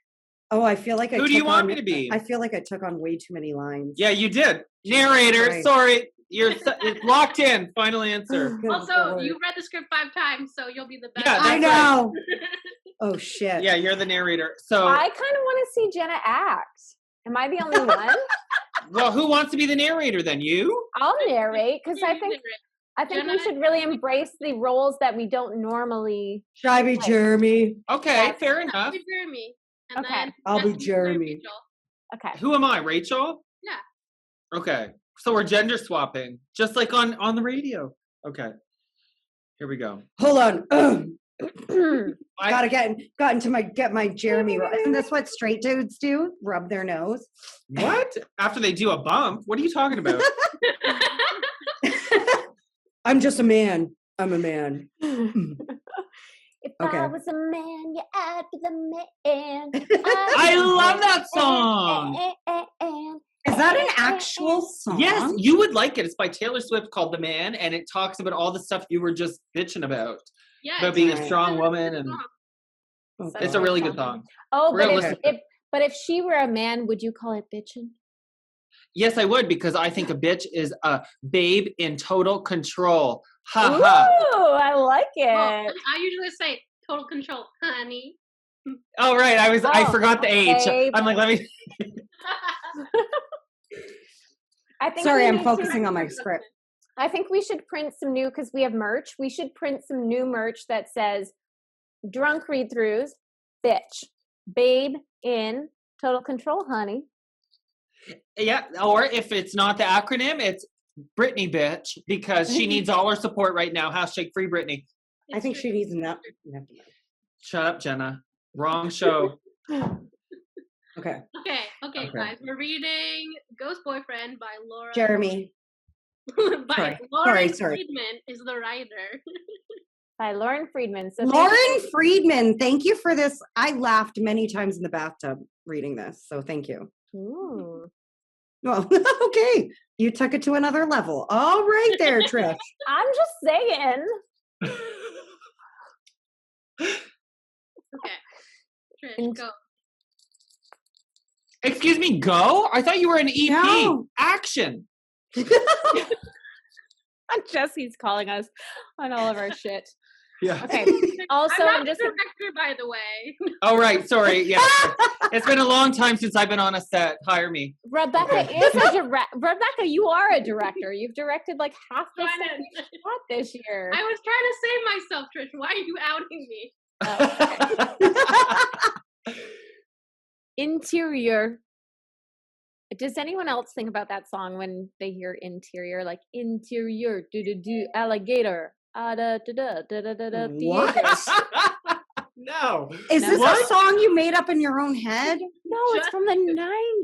Oh, I feel like Who do you want me to be? I feel like I took on way too many lines. Yeah, you did. Narrator. Right. Sorry, it's locked in. Final answer. Also, you read the script 5 times, so you'll be the best. Yeah, I know. Oh shit. Yeah, you're the narrator. So I kind of want to see Jenna act. Am I the only one? well, who wants to be the narrator then? You? I'll narrate because I think Jenna, we should really embrace the roles that we don't normally. Should I be Jeremy? Okay, Yes. fair I'll enough. be Jeremy. And Okay. then I'll be Jess will play Jeremy. Rachel. Okay. Who am I? Rachel? Yeah. Okay. So we're gender swapping, just like on the radio. Okay. Here we go. Hold on. I- Gotta get my Jeremy. Isn't this what straight dudes do? Rub their nose. What? After they do a bump? What are you talking about? I'm just a man. I'm a man. If Okay. I was a man, yeah, I'd be the man. I love that song. Is that an actual song? Yes, you would like it. It's by Taylor Swift called The Man, and it talks about all the stuff you were just bitching about. Yeah, About being a Right. strong woman, and Okay. it's a really good song. Oh, We're but gonna if, listen. but if she were a man, would you call it bitchin'? Yes, I would, because I think a bitch is a babe in total control. Ha Ooh, ha. I like it. Well, I usually say total control, honey. Oh, right. I forgot the H. babe. I'm like, let me. I think Sorry, we I'm need focusing on my script. I think we should print some new, because we have merch. We should print some new merch that says drunk read-throughs, bitch, babe in total control, honey. Yeah. Or if it's not the acronym, it's Britney bitch, because she needs all our support right now. Hashtag free Britney. I think she needs enough. Shut up, Jenna. Wrong show. Okay. Okay, guys. We're reading Ghost Boyfriend by Laura. Jeremy. By Lauren Friedman is the writer. By Lauren Friedman. So Lauren Friedman, thank you for this. I laughed many times in the bathtub reading this, so thank you. Ooh. Well, okay. You took it to another level. All right there, Trish. I'm just saying. Okay. Trish, go. Excuse me, go? I thought you were an EP. No. Action. Jesse's calling us on all of our shit. Yeah. Okay. Also, I'm just a director, by the way. Oh, right. Sorry. Yeah. It's been a long time since I've been on a set. Hire me. Rebecca is a director. Rebecca, you are a director. You've directed like half the stuff we shot this year. I was trying to save myself, Trish. Why are you outing me? Oh, okay. Interior. Does anyone else think about that song when they hear interior? Like interior, do alligator. Da da da da da da. What? No. Is this a song you made up in your own head? No, it's from the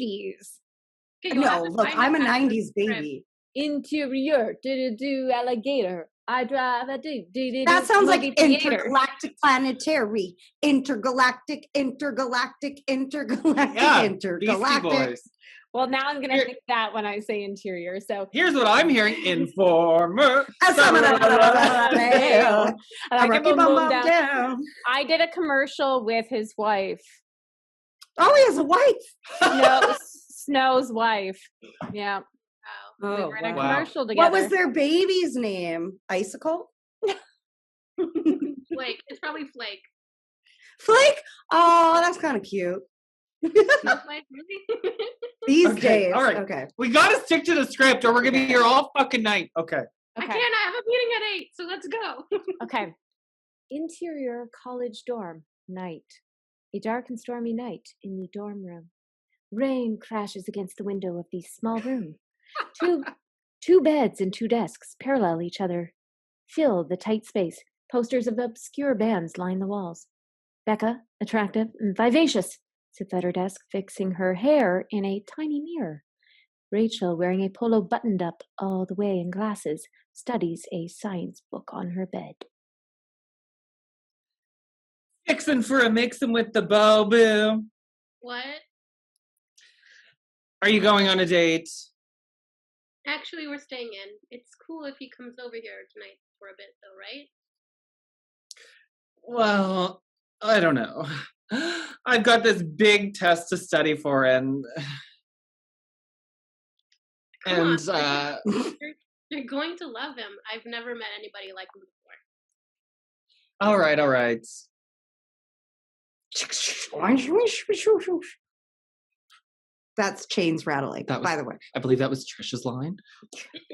90s. Okay, No, look, I'm a 90s baby. Interior, do alligator. I drive a do. That sounds like theater. intergalactic planetary. Intergalactic. Yeah, Beastie Boys. Well, now I'm going to think that when I say interior. So Here's what I'm hearing. Informer. I did a commercial with his wife. Oh, he has a wife. Snow's wife. Yeah. Wow. We were in a wow. commercial together. What was their baby's name? Icicle? Flake. It's probably Flake. Flake? Oh, that's kind of cute. Flake, really? These Okay, days. all right. Okay. We got to stick to the script or we're going to be here all fucking night. Okay. I can't. I have a meeting at 8, so let's go. Okay. Interior college dorm. Night. A dark and stormy night in the dorm room. Rain crashes against the window of the small room. Two beds and 2 desks parallel each other. Fill the tight space. Posters of obscure bands line the walls. Becca, attractive and vivacious, sits at her desk fixing her hair in a tiny mirror. Rachel, wearing a polo buttoned up all the way and glasses, studies a science book on her bed. Mixing for a mixing with the bow, boo. What? Are you going on a date? Actually, we're staying in. It's cool if he comes over here tonight for a bit, though, right? Well, I don't know. I've got this big test to study for, and Come on. You're going to love him. I've never met anybody like him before. all right. That's chains rattling, That was- by the way. I believe that was Trisha's line.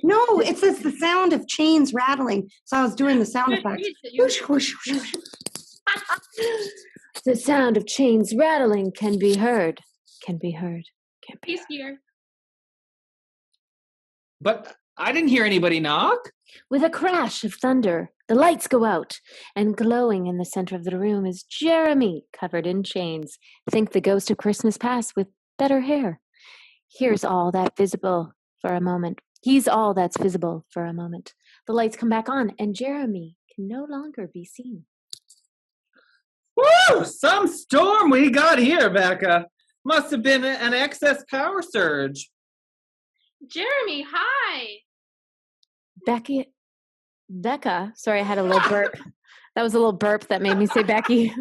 No, it says the sound of chains rattling. So I was doing the sound effects. The sound of chains rattling can be heard. He's here. But I didn't hear anybody knock. With a crash of thunder, the lights go out, and glowing in the center of the room is Jeremy, covered in chains. Think the ghost of Christmas past with better hair. He's all that's visible for a moment. The lights come back on, and Jeremy can no longer be seen. Woo! Some storm we got here, Becca. Must have been an excess power surge. Jeremy, hi. Becca, sorry, I had a little burp. That was a little burp that made me say Becky.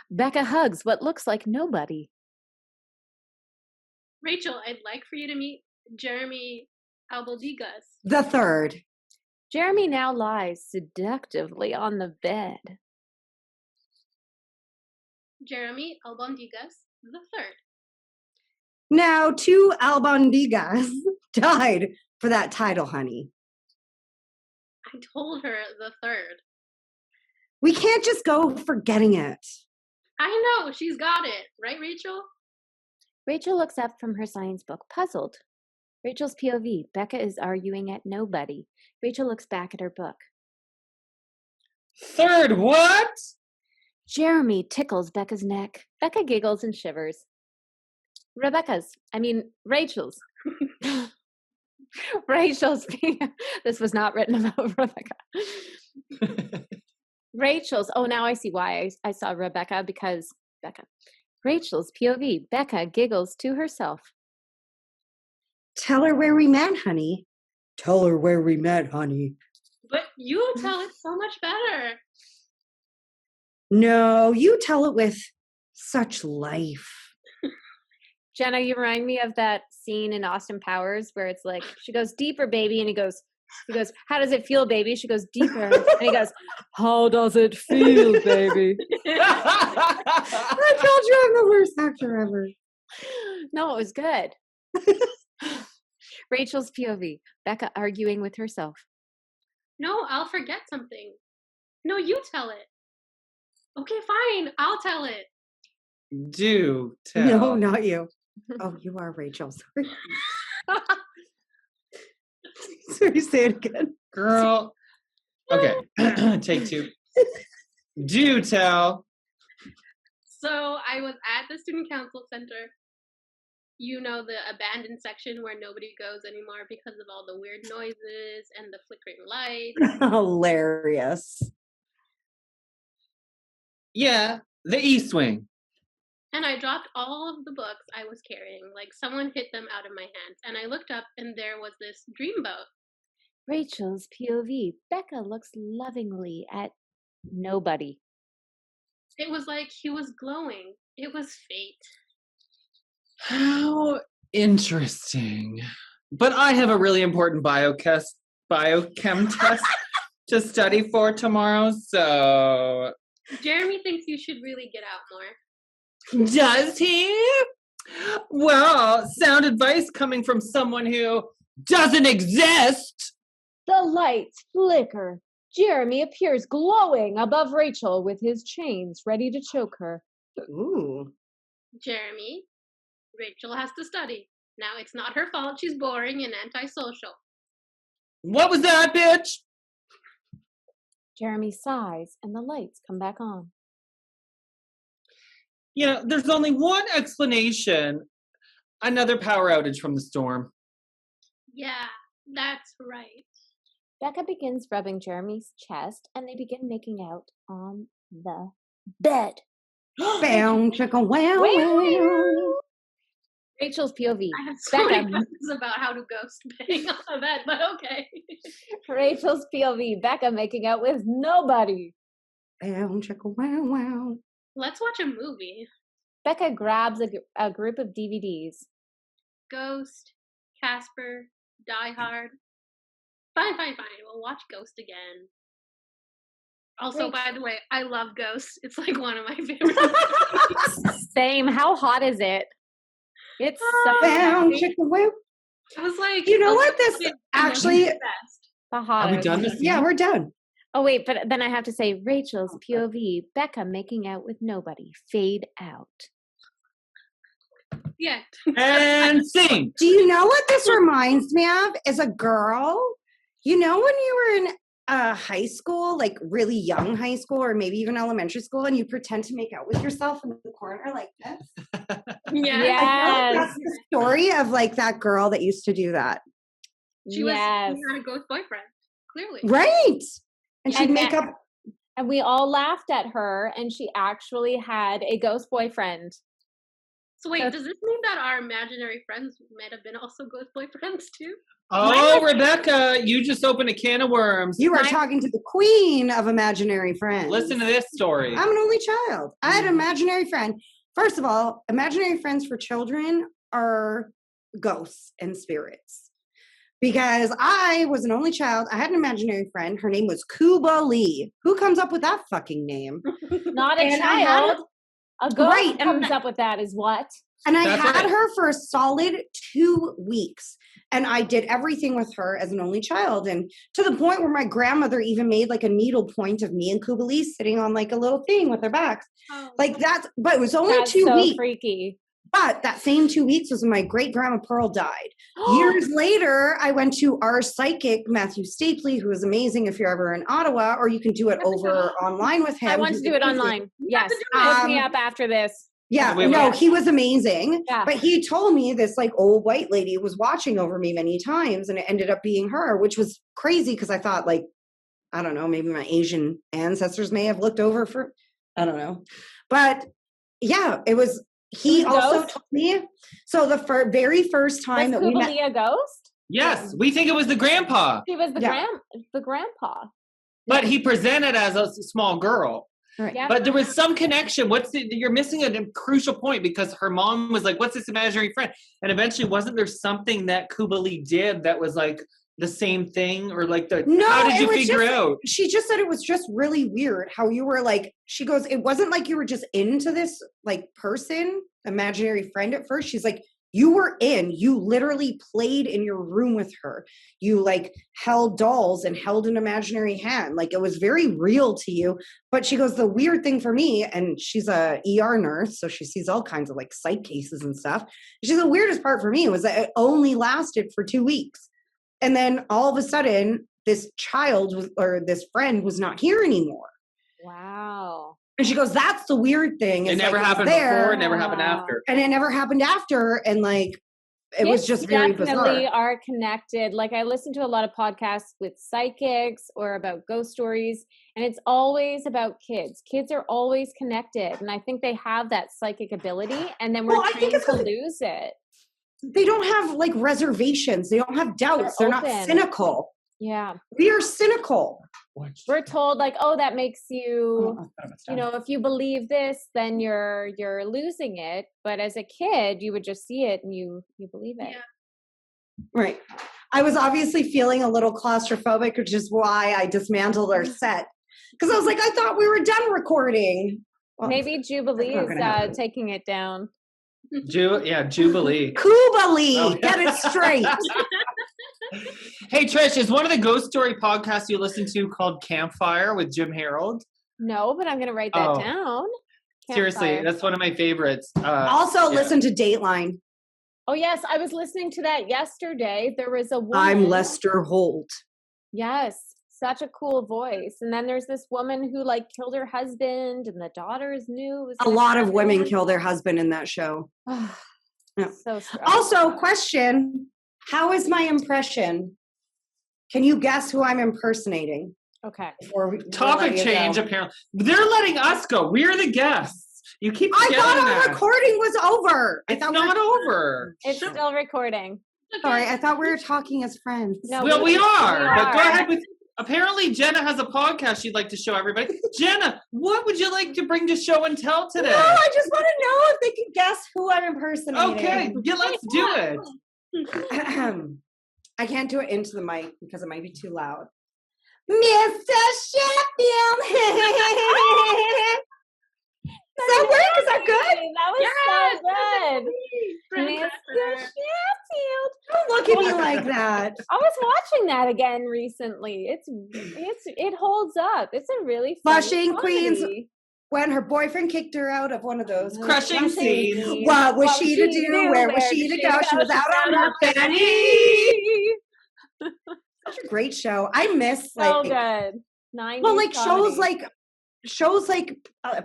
Becca hugs what looks like nobody. Rachel, I'd like for you to meet Jeremy Albaldigas. The third. Jeremy now lies seductively on the bed. Jeremy Albondigas the third. Now, 2 Albondigas died for that title, honey. I told her the third. We can't just go forgetting it. I know, she's got it. Right, Rachel? Rachel looks up from her science book, puzzled. Rachel's POV. Becca is arguing at nobody. Rachel looks back at her book. Third what? Jeremy tickles Becca's neck. Becca giggles and shivers. Rachel's. Rachel's. This was not written about Rebecca. Rachel's. Oh, now I see why I saw Rebecca, because Becca. Rachel's POV. Becca giggles to herself. Tell her where we met, honey. Tell her where we met, honey. But you tell it so much better. No, you tell it with such life. Jenna, you remind me of that scene in Austin Powers where it's like, she goes, deeper, baby. And he goes, how does it feel, baby? She goes, deeper. And he goes, how does it feel, baby? I told you I'm the worst actor ever. No, it was good. Rachel's POV. Becca arguing with herself. No, I'll forget something. No, you tell it. Okay, fine. I'll tell it. Do tell. No, not you. Oh, you are Rachel. Sorry. Sorry, say it again. Girl. Okay. Take 2. Do tell. So I was at the student council center. You know, the abandoned section where nobody goes anymore because of all the weird noises and the flickering lights. Hilarious. Yeah, the East Wing. And I dropped all of the books I was carrying, like someone hit them out of my hands. And I looked up and there was this dreamboat. Rachel's POV. Becca looks lovingly at nobody. It was like he was glowing. It was fate. How interesting. But I have a really important biochem test to study for tomorrow, so... Jeremy thinks you should really get out more. Does he? Well, sound advice coming from someone who doesn't exist. The lights flicker. Jeremy appears glowing above Rachel with his chains ready to choke her. Ooh. Jeremy, Rachel has to study. Now, it's not her fault she's boring and antisocial. What was that, bitch? Jeremy sighs and the lights come back on. You know, there's only one explanation. Another power outage from the storm. Yeah, that's right. Becca begins rubbing Jeremy's chest and they begin making out on the bed. Bam, chicka, wow, wow. Rachel's POV. I have so Becca. many questions about how to ghost bang on the bed, but okay. Rachel's POV. Becca making out with nobody. Bam, chicka, wow, wow. Let's watch a movie. Becca grabs a group of DVDs. Ghost, Casper, Die Hard. Fine. We'll watch Ghost again. Also, Wait. by the way, I love Ghost. It's like one of my favorite. Same. How hot is it? It's so Bam, hot. chicka, wow. I was like, You know what? This actually, The Are we done this? yeah, we're done. Oh, wait, but then I have to say Rachel's POV. Becca making out with nobody. Fade out. Yeah. And sing. Do you know what this reminds me of? Is a girl. You know when you were in high school, like really young high school, or maybe even elementary school, and you pretend to make out with yourself in the corner like this? Yeah. Yes. That's the story of like that girl that used to do that. She was Yes. she had a ghost boyfriend, clearly. Right. And she'd And make that- up. And we all laughed at her, and she actually had a ghost boyfriend. So wait, does this mean that our imaginary friends might have been also ghost boyfriends too? Oh, Rebecca, you just opened a can of worms. You were Mine- talking to the queen of imaginary friends. Listen to this story. I'm an only child. I had an imaginary friend. First of all, imaginary friends for children are ghosts and spirits. Because I was an only child. I had an imaginary friend. Her name was Kuba Lee. Who comes up with that fucking name? Not a And I had child. A ghost Right, and comes up with that is what? And I That's had right. her for a solid 2 weeks. And I did everything with her as an only child. And to the point where my grandmother even made like a needle point of me and Kubali sitting on like a little thing with their backs. Oh. Like that's, but it was only That's 2 so weeks. freaky. But that same 2 weeks was when my great grandma Pearl died. Years later, I went to our psychic, Matthew Stapley, who is amazing if you're ever in Ottawa, or you can do it over online with him. I want to He's do it amazing. online. Yes. to do Hook me up after this. Yeah, Wait, no, wait. he was amazing. Yeah. But he told me this like old white lady was watching over me many times, and it ended up being her, which was crazy because I thought like, I don't know, maybe my Asian ancestors may have looked over for, I don't know. But yeah, it was, he It was a also ghost? told me, so the very first time Was that we met, Kubali a ghost? Yes, we think it was the grandpa, He was the Yeah. grandpa. but he presented as a small girl. right. Yeah. But there was some connection. You're missing a crucial point because her mom was like, "What's this imaginary friend?" And eventually, wasn't there something that Kubali did that was like the same thing, or like the? No, how did it you was figure just- out? she just said it was just really weird how you were like, she goes, it wasn't like you were just into this like person, imaginary friend at first. She's like, you literally played in your room with her. You like held dolls and held an imaginary hand. Like it was very real to you. But she goes, the weird thing for me, and she's a ER nurse, so she sees all kinds of like psych cases and stuff. She's the weirdest part for me was that it only lasted for 2 weeks. And then all of a sudden, this this friend was not here anymore. Wow. And she goes, that's the weird thing. It is, never like, happened there, before. It never happened Wow. after. and it never happened after. And like, it was Kids just very definitely bizarre. are connected. Like I listen to a lot of podcasts with psychics or about ghost stories, and it's always about kids. Kids are always connected, and I think they have that psychic ability, and then we're Well, I think trained it's to 'cause lose it. They don't have like reservations. They don't have doubts. They're not open. cynical. Yeah, We are cynical. we're told like, oh, that makes you. Oh, You know, if you believe this, then you're losing it. But as a kid, you would just see it and you believe it. Yeah. Right. I was obviously feeling a little claustrophobic, which is why I dismantled our set. Because I was like, I thought we were done recording. Well, Maybe Jubilee not is gonna happen. taking it down. Jubilee. Kubali, Oh. get it straight. Hey Trish, is one of the ghost story podcasts you listen to called Campfire with Jim Harold? No, but I'm going to write that Oh. down. Seriously, Campfire. that's one of my favorites. Also, yeah. listen to Dateline. Oh, yes. I was listening to that yesterday. There was a woman. I'm Lester Holt. Yes. Such a cool voice. And then there's this woman who like killed her husband and the daughters knew. It was A lot of women kill. kill their husband in that show. Yeah. So strong. Also, question, how is my impression? Can you guess who I'm impersonating? Okay. Before we Topic let you change, go? apparently. They're letting us go. We're the guests. You keep I forgetting thought our that. recording was over. I It's thought not over. It's still recording. Sorry, I thought we were talking as friends. No, Well, we are. But go are. ahead with. Apparently, Jenna has a podcast she'd like to show everybody. Jenna, what would you like to bring to show and tell today? No, I just want to know if they can guess who I'm impersonating. Okay, yeah, let's do it. I can't do it into the mic because it might be too loud. Mr. Sheffield. Does that work? Is that good? That was so good. Mr. Sheffield. Don't look at me like that. I was watching that again recently. It holds up. It's a really funny Flushing Queens. comedy. When her boyfriend kicked her out of one of those Crushing scenes. What was she to do? Where was she to go? She was out on her fanny. Such a great show. I miss So like good. 90s well, like comedy. shows like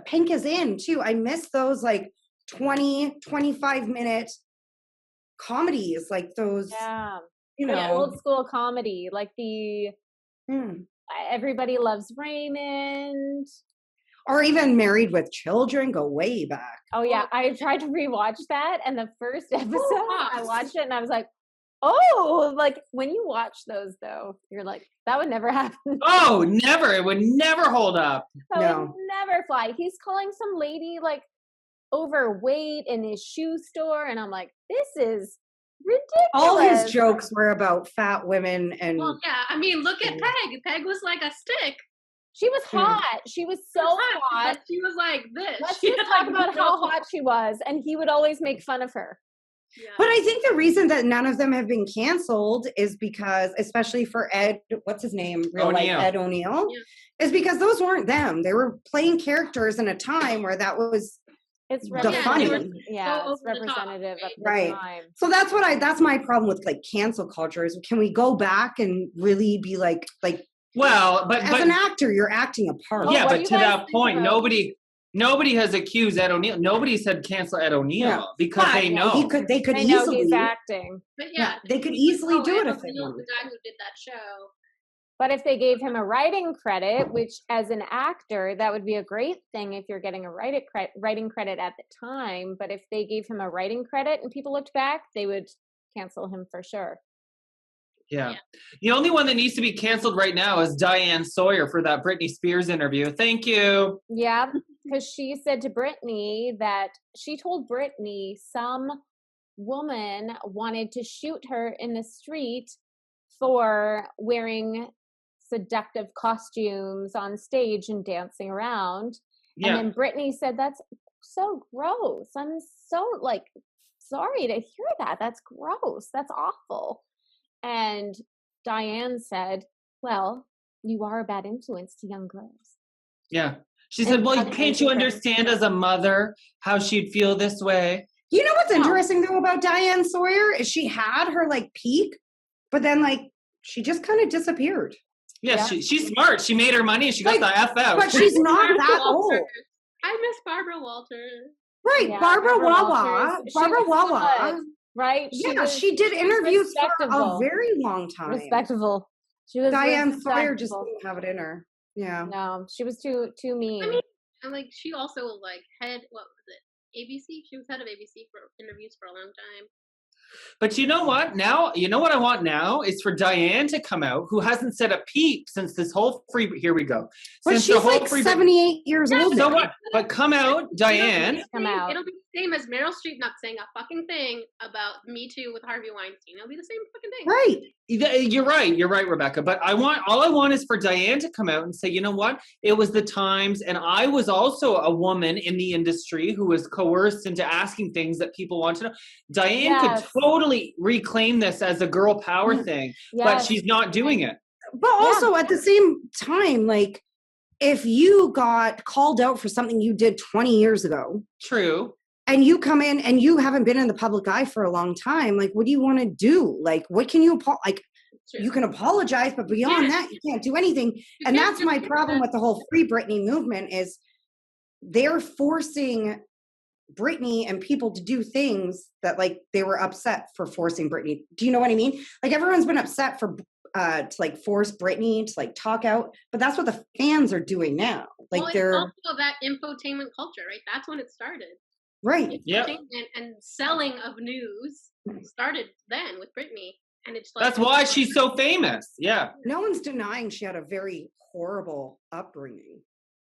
Pink is in too. I miss those like 20, 25 minute comedies, like those, Yeah. you Like know. old school comedy, like the Hmm. Everybody Loves Raymond. Or even Married with Children, go way back. Oh yeah, I tried to rewatch that, and the first episode I pops. watched it, and I was like, "Oh!" Like when you watch those, though, you're like, "That would never happen. Oh, never. It would never hold up. That No. would never fly." He's calling some lady like overweight in his shoe store, and I'm like, "This is ridiculous." All his jokes were about fat women and Well, yeah. I mean, look at Peg. Peg was like a stick. She was hot. She was so hot. But she was like this. Let's She just had, talk like, about no- how hot she was, and he would always make fun of her. Yeah. But I think the reason that none of them have been canceled is because, especially for Ed, what's his name? Real life O'Neill. Ed O'Neill, is because those weren't them. They were playing characters in a time where that was It's the representative. funny. Yeah, So it's over the top, representative of the Right. time. So that's my problem with like cancel culture is can we go back and really be like Well, but as an actor, you're acting a part. yeah, what do but you to guys that think point, about- nobody has accused Ed O'Neill. Nobody said cancel Ed O'Neill Yeah. because they know. They could I know easily he's acting. But yeah, they could we easily know do it Ed if they O'Neill's wanted. the guy who did that show. But if they gave him a writing credit, which as an actor, that would be a great thing if you're getting a writing credit at the time. But if they gave him a writing credit and people looked back, they would cancel him for sure. Yeah. The only one that needs to be canceled right now is Diane Sawyer for that Britney Spears interview. Thank you. Yeah, because she said to Britney that she told Britney some woman wanted to shoot her in the street for wearing seductive costumes on stage and dancing around. Yeah. And then Britney said, "That's so gross. I'm so sorry to hear that. That's gross. That's awful." And Diane said, "Well, you are a bad influence to young girls." Yeah. She And said, well, other can't you different- understand as a mother how she'd feel this way? You know what's No. interesting though about Diane Sawyer is she had her like peak, but then like she just kind of disappeared. Yeah, Yeah. she's smart. She made her money and she got Like, the F out. But she's not Barbara that Walters. old. I miss Barbara Walters. Right, Yeah, Barbara Barbara Wawa. Walters. She Barbara was Wawa. good, right? She did interviews for a respectable. very long time. Respectable. She was Diane Sawyer just respectable. didn't have it in her. Yeah. No, she was too mean. I mean, and like she also like head what was it? ABC. She was head of ABC for interviews for a long time. But you know what? Now, you know what I want now is for Diane to come out, who hasn't said a peep since this whole free. Here we go. But Since the she's whole like free. 78 years old. So now. what? But come out, Diane. Come out. It'll be the same as Meryl Streep not saying a fucking thing about Me Too with Harvey Weinstein. It'll be the same fucking thing. Right. You're right, Rebecca. But all I want is for Diane to come out and say, you know what? It was the times, and I was also a woman in the industry who was coerced into asking things that people want to know. Diane Yes. could totally reclaim this as a girl power thing, but Yes. she's not doing it. But also at the same time, like if you got called out for something you did 20 years ago True. and you come in and you haven't been in the public eye for a long time, like what do you want to do? Like what can you you can apologize, but beyond that, you can't do anything. And that's my problem with the whole Free Britney movement is they're forcing Britney and people to do things that like they were upset for forcing Britney. Do you know what I mean? Like everyone's been upset for to like force Britney to like talk out, but that's what the fans are doing now. Like Well, they're it's also that infotainment culture, right? That's when it started. right. Yep. Infotainment and selling of news started then with Britney, and it's like That's why she's so famous. Yeah. No one's denying she had a very horrible upbringing.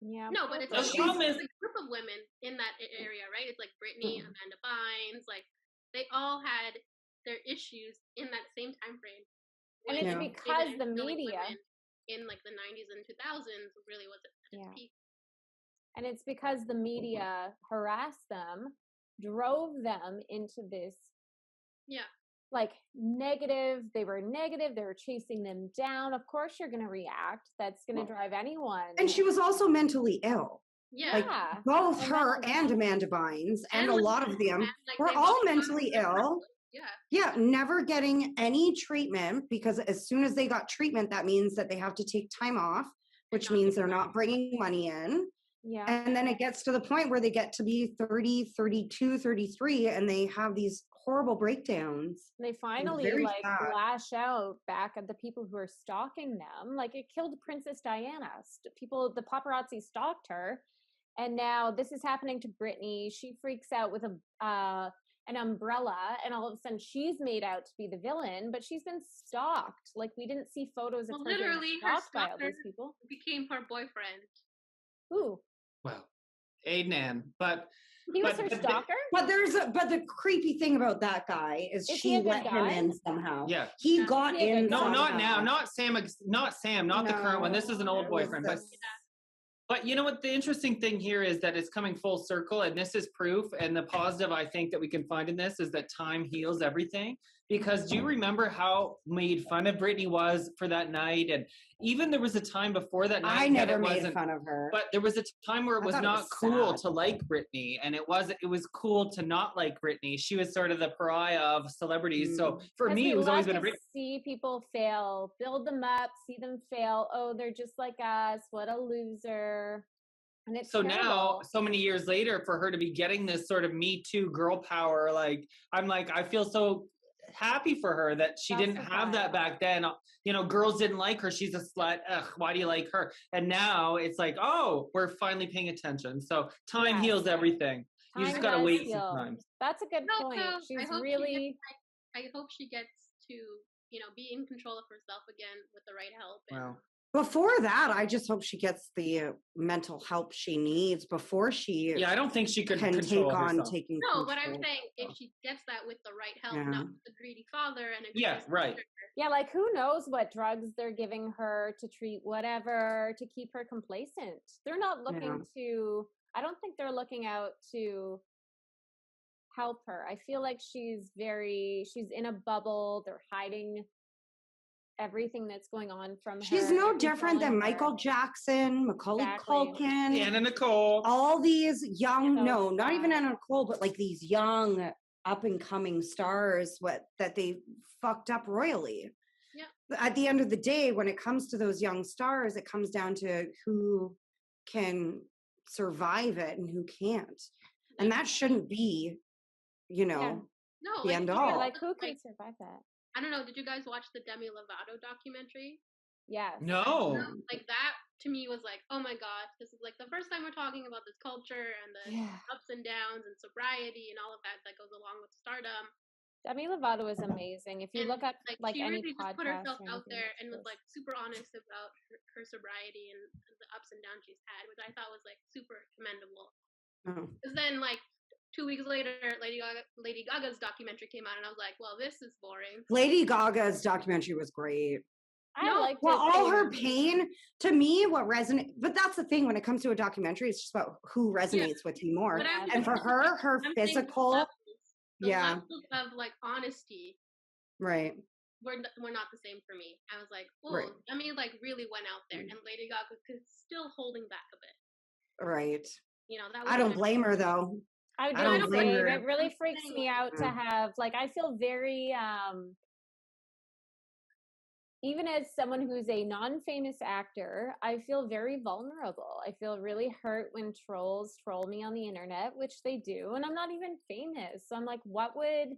Yeah. No, but it's The a problem is- group of women in that area, right? It's like Britney, Amanda Bynes, like they all had their issues in that same time frame. And when it's Yeah. because women the knowing media, women in like the 90s and 2000s really was at its Yeah. peak. and it's because the media harassed them, drove them into this Yeah. like negative. They were negative. They were chasing them down. Of course, you're going to react. That's going to drive anyone. And she was also mentally ill. Yeah. Like Yeah. both And her that's- and Amanda Bynes and a like, lot of them and, like, were they all both got mentally depressed. ill. Yeah. Yeah, never getting any treatment because as soon as they got treatment, that means that they have to take time off, which not means making they're not bringing money in. Yeah. And then it gets to the point where they get to be 30, 32, 33, and they have these horrible breakdowns. They finally very like sad. lash out back at the people who are stalking them. Like it killed Princess Diana. The paparazzi stalked her, and now this is happening to Britney. She freaks out with an umbrella, and all of a sudden she's made out to be the villain, but she's been stalked. Like we didn't see photos of Well, her being literally, her stalked by all stalker these people. became her boyfriend. Ooh, Well, Aiden, but He was But- her but the- stalker? But the creepy thing about that guy is Is he she a good let him guy? in somehow. Yeah. He Yeah. got Is he a in. good No, guy? not somehow. now. Not Sam, not the current one. This is an old it was boyfriend. But this- But you know what? The interesting thing here is that it's coming full circle, and this is proof. And the positive I think that we can find in this is that time heals everything. Because do you remember how made fun of Britney was for that night? And even there was a time before that night I that never it made wasn't. fun of her. But there was a time where it I was thought it not was cool sad. to like Britney, and it was cool to not like Britney. She was sort of the pariah of celebrities. So for Because me, we it was always love been a to Britney. see people fail, build them up, see them fail. Oh, they're just like us. What a loser. And it's So now, terrible. so many years later, for her to be getting this sort of Me Too girl power, like I feel so happy for her that she didn't have that back then. You know, girls didn't like her. She's a slut. Ugh, why do you like her? And now it's like, oh, we're finally paying attention. So time Yes. heals everything. You just Time gotta does wait heal. sometimes. That's a good No, point. so She's I really hope she gets to, be in control of herself again with the right help. And Wow. Before that, I just hope she gets the mental help she needs before she Yeah, I don't think she could can control take on herself. taking No, but I'm control. saying if she gets that with the right help, Yeah. not with a greedy father and a Yeah, greedy right. sister. yeah, like who knows what drugs they're giving her to treat whatever to keep her complacent. They're not looking to I don't think they're looking out to help her. I feel like she's in a bubble. They're hiding everything that's going on from her. She's no and different than controlling Michael her. Jackson, Macaulay Exactly. Culkin, Anna Nicole. all these young, So no, not even sad. Anna Nicole, but like these young up and coming stars that they fucked up royally. Yeah. At the end of the day, when it comes to those young stars, it comes down to who can survive it and who can't. And that shouldn't be, Yeah. No, the like, end you all. know, Like who can like, survive that? I don't know. Did you guys watch the Demi Lovato documentary? Yes. No. Like that to me was like, oh my gosh, this is like the first time we're talking about this culture and the Yeah. ups and downs and sobriety and all of that goes along with stardom. Demi Lovato is amazing. If you And look at like she any really just put podcast herself or out anything there that and she was does. like super honest about her sobriety and the ups and downs she's had, which I thought was like super commendable. Oh. Because then like 2 weeks later, Lady Gaga's documentary came out, and I was like, well, this is boring. Lady Gaga's documentary was great. I No, liked Well, it all too. her pain, to me, what resonates, but that's the thing when it comes to a documentary, it's just about who resonates with you more. But I'm And for her, her I'm saying physical, the yeah. levels of like honesty right. were not the same for me. I was like, oh, Right. I mean, like really went out there, and Lady Gaga was still holding back a bit. Right. That was I don't blame her though. I I don't don't blame say her. it really I'm freaks saying, me out to Yeah. have like I feel very even as someone who's a non-famous actor, I feel very vulnerable. I feel really hurt when trolls troll me on the internet, which they do, and I'm not even famous. So I'm like, what would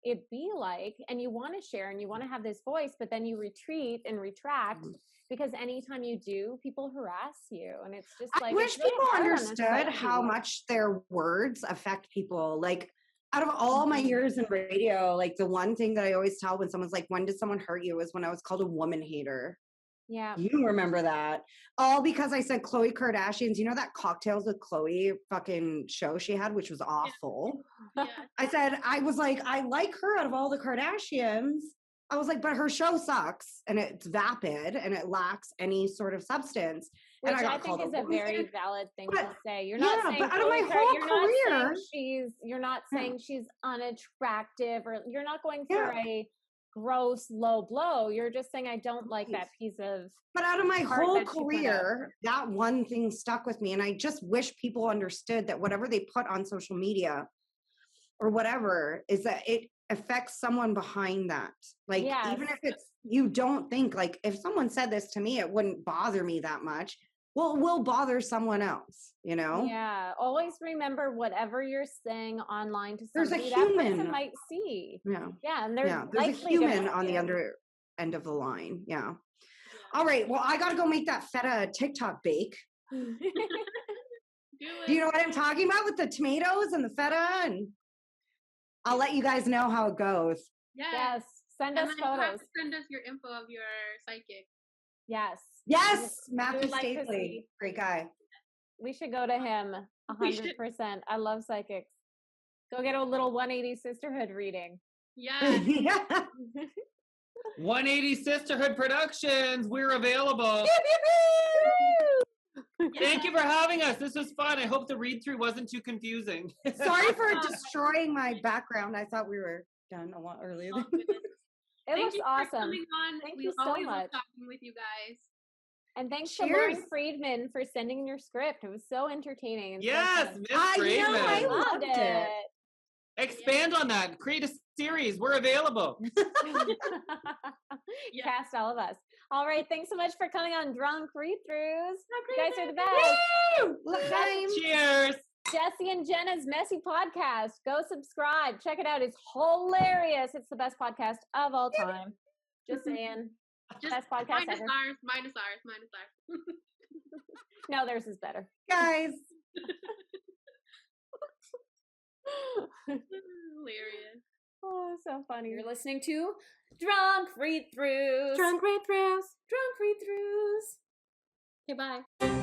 it be like? And you want to share and you want to have this voice, but then you retreat and retract because anytime you do, people harass you, and it's just like I wish it's really people hard on understood how society. much their words affect people. Like, out of all my Mhm. years in radio, like the one thing that I always tell when someone's like, when did someone hurt you, was when I was called a woman hater. Yeah. You remember that. All because I said Khloe Kardashian's, you know that Cocktails with Khloe fucking show she had, which was awful. Yeah. I said, I was like, I like her out of all the Kardashians. I was like, but her show sucks and it's vapid and it lacks any sort of substance. Which And I got think called is a woman very hater. valid thing But- to say. You're yeah, not saying but out of my Khloe whole you're not career- saying you're not Yeah. saying she's unattractive, or you're not going for Yeah. a gross low blow. You're just saying I don't like Right. that piece of But out of my part whole that she put out. career, that one thing stuck with me. And I just wish people understood that whatever they put on social media or whatever is that it affects someone behind that. Like, even Yes. if it's, you don't think, like, if someone said this to me, it wouldn't bother me that much. Well, it will bother someone else, you know? Yeah. Always remember whatever you're saying online to There's a somebody that person human. might see. Yeah. Yeah. And they're Yeah. There's a likely gonna human on see the it. other end of the line. Yeah. All right. Well, I got to go make that feta TikTok bake. Do Do it. you know what I'm talking about with the tomatoes and the feta? And I'll let you guys know how it goes. Yes. Yes. Send And us then you have photos. to send us your info of your psychic. Yes. Yes, We Matthew would like to Stately. see. Great guy. We should go to him. We should. 100%. I love psychics. Go get a little 180 sisterhood reading. Yes. Yeah. 180 Sisterhood Productions. We're available. Thank you for having us. This was fun. I hope the read-through wasn't too confusing. Sorry for destroying my background. I thought we were done a lot earlier. Oh, goodness. It Thank looks you for awesome. coming on. Thank We you so always love much. talking with you guys. And thanks to Cheers. Lauren Friedman for sending in your script. It was so entertaining. And Yes, so fun. Miss I know, Friedman. I Loved loved it. Expand on that. Create a series. We're available. Yeah. Cast all of us. All right. Thanks so much for coming on Drunk Read-Throughs. You guys are the best. Woo! L'chaim. Cheers. Jesse and Jenna's Messy Podcast. Go subscribe. Check it out. It's hilarious. It's the best podcast of all time. Just saying. Just Best podcast minus ever. ours, minus ours, minus ours. No, theirs is better. Guys. Hilarious. Oh, so funny. You're listening to Drunk Read-Throughs. Drunk Read-Throughs. Drunk Read-Throughs. Okay, bye.